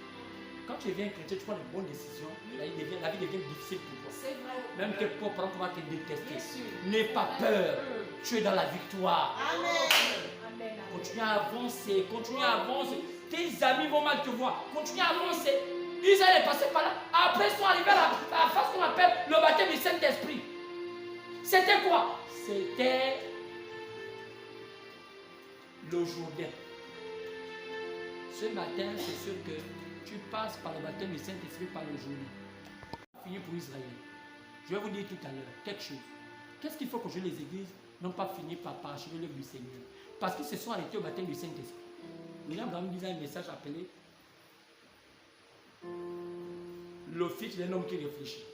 Quand tu deviens chrétien, tu prends de bonnes décisions, la vie devient difficile pour toi. C'est vrai. Même tes propres parents vont te détester. Bien sûr. N'aie pas peur. Tu es dans la victoire. Amen. Amen. Continue à avancer. Continue à avancer. Tes amis vont mal te voir. Continue à avancer. Israël est passé par là. Après, ils sont arrivés à la phase qu'on appelle le baptême du Saint-Esprit. C'était quoi? C'était le Jourdain. Ce matin, c'est sûr que tu passes par le baptême du Saint-Esprit par le Jourdain. Fini pour Israël. Je vais vous dire tout à l'heure quelque chose. Qu'est-ce qu'il faut que les églises n'ont pas fini par parachever l'œuvre du Seigneur? Parce qu'ils se sont arrêtés au baptême du Saint-Esprit. William Branham disait un message appelé l'office d'un homme qui réfléchit.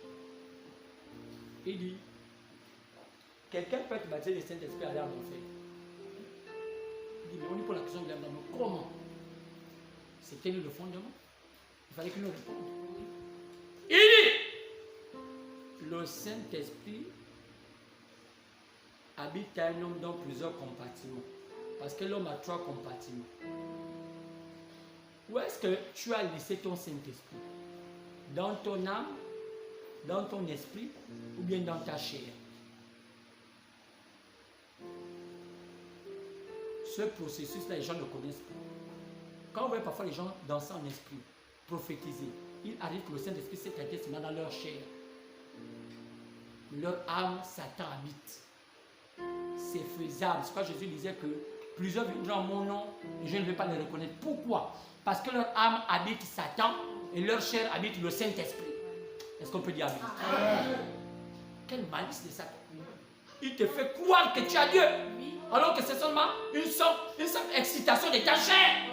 Il dit, quelqu'un peut être baptisé du Saint-Esprit et aller en enfer. Il dit, mais on dit pour la question de William Branham, comment? C'était le fondement. Il fallait qu'il nous réponde. Il dit, le Saint-Esprit habite un homme dans plusieurs compartiments. Parce que l'homme a 3 compartiments. Où est-ce que tu as laissé ton Saint-Esprit? Dans ton âme, dans ton esprit ou bien dans ta chair? Ce processus-là, les gens ne connaissent pas. Quand on voit parfois les gens danser en esprit, prophétiser, il arrive que le Saint-Esprit s'est traité seulement dans leur chair. Leur âme, Satan habite. C'est faisable. C'est pourquoi Jésus disait que plusieurs viendront en mon nom et je ne vais pas les reconnaître. Pourquoi? Parce que leur âme habite Satan et leur chair habite le Saint-Esprit. Est-ce qu'on peut dire amen? Quelle malice de Satan. Il te fait croire que tu as Dieu, alors que c'est seulement une simple excitation de ta chair.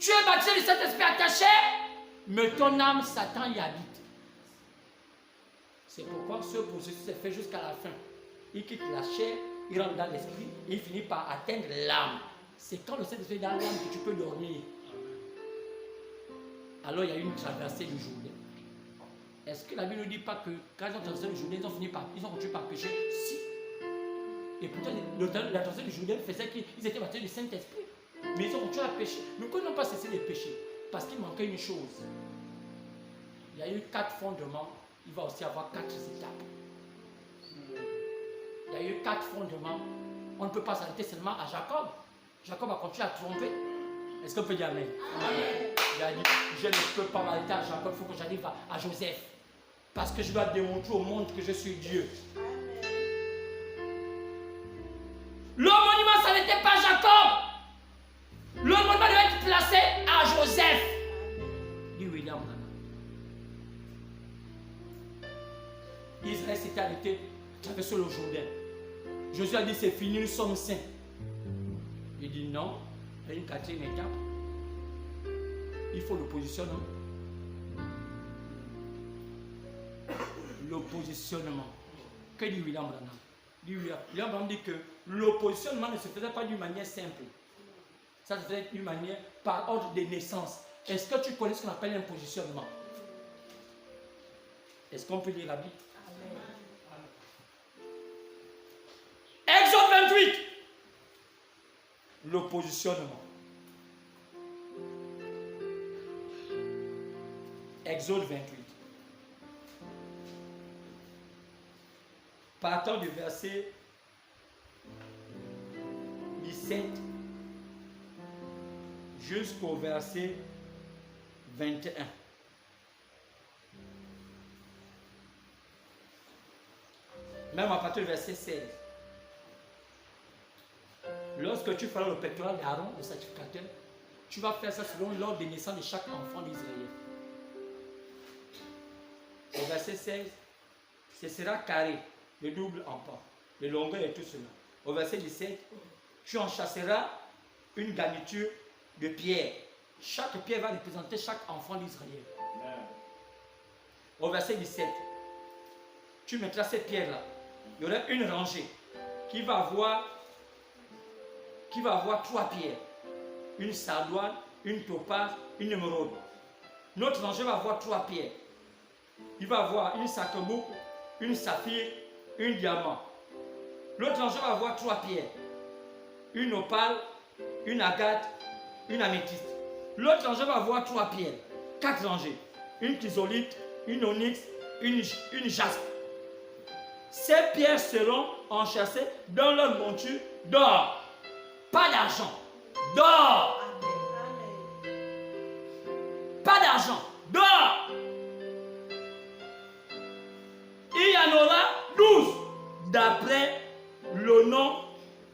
Tu es baptisé du Saint-Esprit à ta chair, mais ton âme, Satan y habite. C'est pourquoi ce processus est fait jusqu'à la fin. Il quitte la chair, il rentre dans l'esprit, et il finit par atteindre l'âme. C'est quand le Saint-Esprit est dans l'âme que tu peux dormir. Alors il y a eu une traversée du Jourdain. Est-ce que la Bible ne dit pas que quand ils ont traversé le Jourdain, ils ont continué par pécher? Si. Et pourtant, la traversée du Jourdain faisait qu'ils étaient baptisés du Saint-Esprit. Mais ils ont continué à pécher. Mais pourquoi ils n'ont pas cessé de pécher? Parce qu'il manquait une chose. Il y a eu 4 fondements. Il va aussi avoir 4 étapes. Il y a eu 4 fondements. On ne peut pas s'arrêter seulement à Jacob. Jacob a continué à tromper. Est-ce qu'on peut dire amen? Amen. Il a dit, je ne peux pas m'arrêter à Jacob, il faut que j'arrive à Joseph. Parce que je dois démontrer au monde que je suis Dieu. Amen. Le monument, ça n'était pas Jacob. Le monument devait être placé à Joseph. Dit William Branham. Israël s'était arrêté, traversé le Jourdain. Jésus a dit, c'est fini, nous sommes saints. Il dit non, il y a une 4e étape. Il faut le positionnement. Le positionnement. Que dit William Branham? William Branham dit que l'oppositionnement ne se faisait pas d'une manière simple. Ça se faisait d'une manière par ordre de naissance. Est-ce que tu connais ce qu'on appelle un positionnement? Est-ce qu'on peut lire la Bible? Exode 28. Le positionnement. Exode 28. Partant du verset 17 jusqu'au verset 21. Même à partir du verset 16. Lorsque tu feras le pectoral d'Aaron, le sacrificateur, tu vas faire ça selon l'ordre de naissance de chaque enfant d'Israël. Au verset 16, ce sera carré, le double en pas, le longueur et tout cela. Au verset 17, tu en chasseras une garniture de pierre. Chaque pierre va représenter chaque enfant d'Israël. Au verset 17, tu mettras ces pierres-là. Il y aura une rangée qui va avoir 3 pierres. Une sardoine, une topaz, une émeraude. Notre rangée va avoir 3 pierres. Il va avoir une sarkebou, une saphir, un diamant. L'autre rangée va avoir 3 pierres. Une opale, une agate, une améthyste. L'autre rangée va avoir 3 pierres. 4 rangées. Une chrysolite, une onyx, une jaspe. Ces pierres seront enchâssées dans leur monture d'or. Pas d'argent. D'or. Pas d'argent. D'or. Il y en aura 12 d'après le nom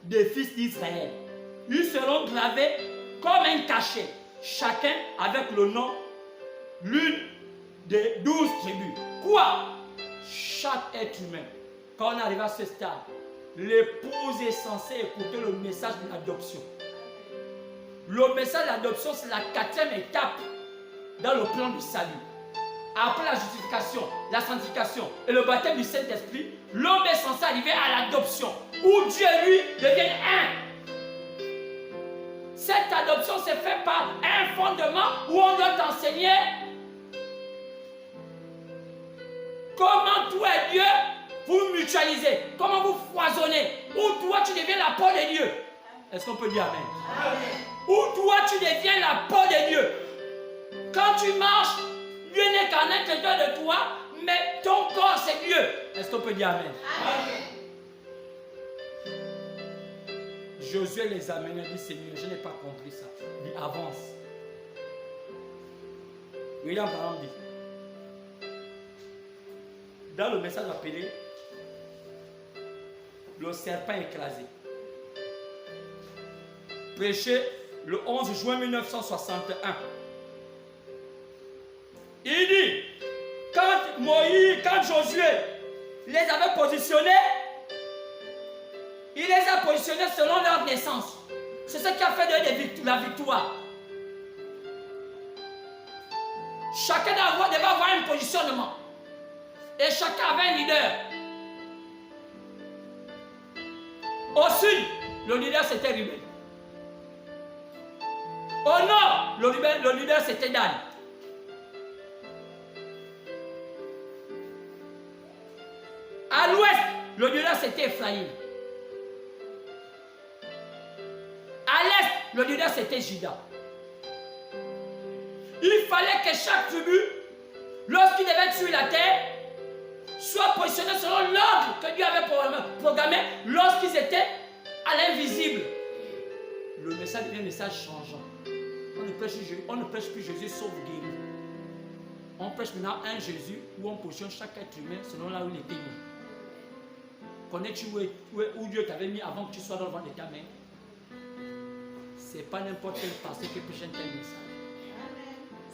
des fils d'Israël. Ils seront gravés comme un cachet, chacun avec le nom l'une des 12 tribus. Quoi? Chaque être humain, quand on arrive à ce stade, l'épouse est censée écouter le message de l'adoption. Le message de l'adoption, c'est la 4e étape dans le plan du salut. Après la justification, la sanctification et le baptême du Saint-Esprit, l'homme est censé arriver à l'adoption, où Dieu et lui deviennent un. Cette adoption se fait par un fondement où on doit t'enseigner comment toi et Dieu vous mutualisez, comment vous foisonnez, où toi tu deviens la peau de Dieu. Est-ce qu'on peut dire amen? Amen. Où toi tu deviens la peau de Dieu. Quand tu marches, Dieu n'est qu'à l'intérieur de toi, mais ton corps c'est Dieu. Est-ce qu'on peut dire amen? Amen. Josué les amena, dit Seigneur, je n'ai pas compris ça. Il dit avance. William Branham dit, dans le message appelé le serpent écrasé, prêché le 11 juin 1961. Il dit, quand Josué les avait positionnés, il les a positionnés selon leur naissance. C'est ce qui a fait de la victoire. Chacun devait avoir un positionnement. Et chacun avait un leader. Au sud, le leader c'était Ruben. Au nord, le leader c'était Dan. À l'ouest, le leader c'était Ephraïm. À l'est, le leader c'était Juda. Il fallait que chaque tribu, lorsqu'il devait tuer la terre, soit positionné selon l'ordre que Dieu avait programmé lorsqu'ils étaient à l'invisible. Le message devient un message changeant. On ne prêche plus Jésus sauf guéri. On prêche maintenant un Jésus où on positionne chaque être humain selon là où il était mis. Connais-tu où Dieu t'avait mis avant que tu sois dans le ventre de ta mère? Ce n'est pas n'importe quel pasteur qui prêche un tel message.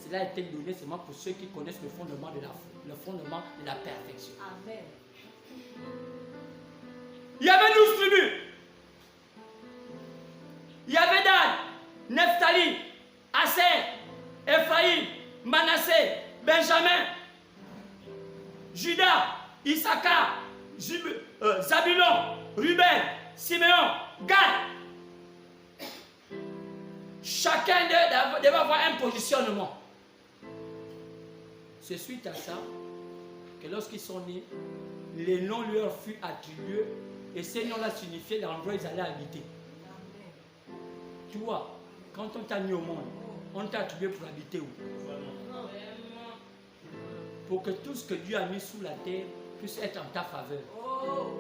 Cela a été donné seulement pour ceux qui connaissent le fondement de la foi, le fondement de la perfection. Amen. Il y avait 12 tribus. Il y avait Dan, Nephtali, Aser, Ephraïm, Manassé, Benjamin, Juda, Issachar, Zabulon, Ruben, Siméon, Gad. Chacun d'eux devait avoir un positionnement. C'est suite à ça que lorsqu'ils sont nés, les noms leur furent attribués et ces noms-là signifiaient l'endroit où ils allaient habiter. Tu vois, quand on t'a mis au monde, on t'a attribué pour habiter où? Pour que tout ce que Dieu a mis sous la terre puisse être en ta faveur.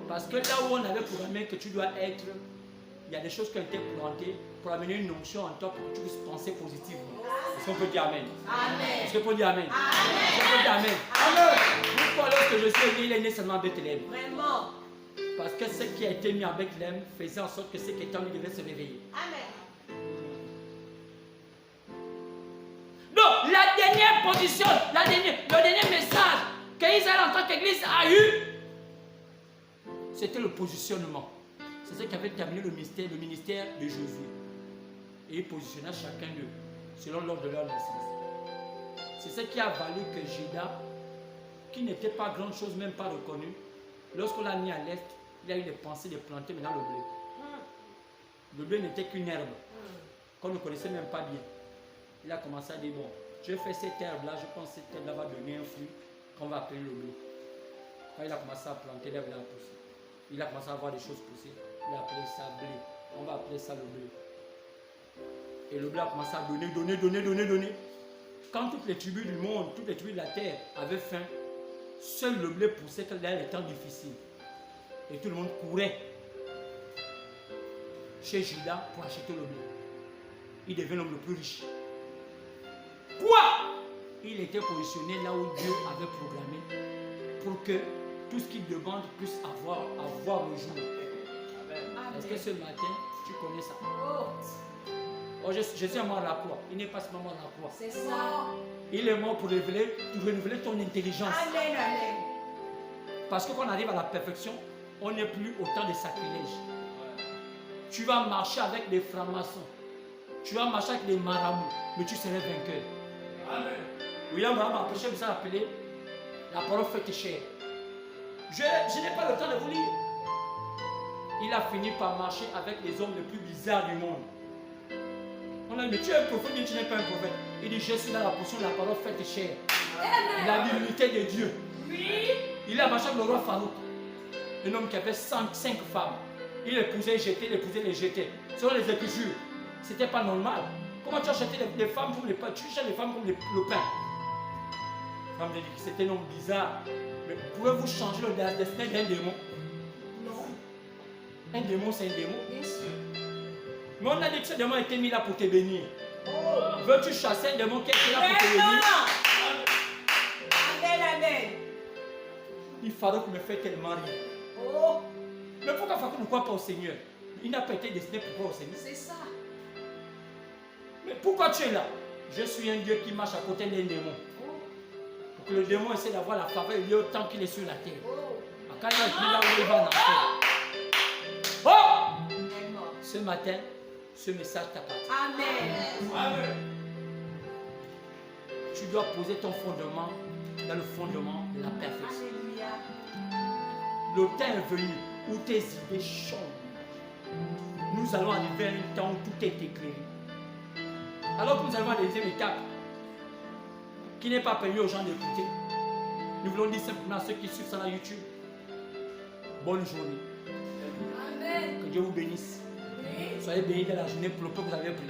Parce que là où on avait programmé que tu dois être, il y a des choses qui ont été plantées pour amener une onction en toi pour que tu puisses penser positivement. Est-ce qu'on peut dire Amen? Amen. Est-ce qu'on peut dire Amen? Amen. Est-ce qu'on peut dire Amen? Amen. Pourquoi lorsque je suis né, il est né seulement à Bethléem? Vraiment. Parce que ce qui a été mis à Bethléem faisait en sorte que ce qui était en lui devait se réveiller. Amen. Donc, la dernière position, le dernier message qu'Israël en tant qu'église a eu, c'était le positionnement. C'est ce qui avait terminé le ministère de Jésus. Et il positionna chacun d'eux selon l'ordre de leur naissance. C'est ce qui a valu que Judas, qui n'était pas grande chose, même pas reconnu, lorsqu'on l'a mis à l'est, il a eu les pensées de planter maintenant le blé. Le blé n'était qu'une herbe qu'on ne connaissait même pas bien. Il a commencé à dire, bon, je vais faire cette herbe-là, je pense que cette herbe-là va donner un fruit qu'on va appeler le blé. Quand il a commencé à planter, l'herbe a poussé. Il a commencé à voir des choses pousser. Il a appelé ça blé. On va appeler ça le blé. Et le blé a commencé à donner. Quand toutes les tribus du monde, toutes les tribus de la terre avaient faim, seul le blé poussait quand il y avait des temps difficiles. Et tout le monde courait chez Judas pour acheter le blé. Il devient l'homme le plus riche. Quoi? Il était positionné là où Dieu avait programmé pour que tout ce qu'il demande puisse avoir le jour. Est-ce que ce matin, tu connais ça? Oh, Jésus est mort à la croix. Il n'est pas seulement mort à la croix. C'est ça. Il est mort pour renouveler ton intelligence. Amen, amen. Parce que quand on arrive à la perfection, on n'est plus au temps de sacrilège. Tu vas marcher avec des francs-maçons. Tu vas marcher avec des marabouts. Mais tu seras vainqueur. Amen. William Branham a prêché, vous avez appelé la parole faite chair. Je n'ai pas le temps de vous lire. Il a fini par marcher avec les hommes les plus bizarres du monde. On a dit, mais tu es un prophète, mais tu n'es pas un prophète. Il dit, je suis dans la portion de la parole faite chair. La divinité de Dieu. Oui. Il a marché avec le roi Farouk. Un homme qui avait 5 femmes. Il épousait, il jetait, il épousait, il jetait. Selon les Écritures, c'était pas normal. Comment tu as acheté les femmes comme les pains? Tu achètes les femmes comme le pain. La femme dit que c'était un homme bizarre. Mais pouvez-vous changer le destin d'un démon? Non. Un démon, c'est un démon. Bien sûr. Mais on a dit que ce démon a été mis là pour te bénir. Oh. Veux-tu chasser un démon qui est là pour te bénir? Amen, amen. Il Farouk me fait tellement rire. Oh. Mais pourquoi Farouk ne croit pas au Seigneur? Il n'a pas été destiné pour croire au Seigneur. C'est ça. Mais pourquoi tu es là? Je suis un Dieu qui marche à côté d'un démon. Pour que le démon essaie d'avoir la faveur et lui autant qu'il est sur la terre. Quand il est là où il va en enfer. Oh! Ce matin, ce message t'appartient. Amen. Amen. Tu dois poser ton fondement dans le fondement de la perfection. Alléluia. Le temps est venu où tes idées changent. Nous allons arriver à un temps où tout est éclairé. Alors que nous allons à la deuxième étape, qui n'est pas permis aux gens d'écouter, nous voulons dire simplement à ceux qui suivent ça sur YouTube, bonne journée. Amen. Que Dieu vous bénisse. Oui. Soyez bénis de la journée pour le peu que vous avez pris.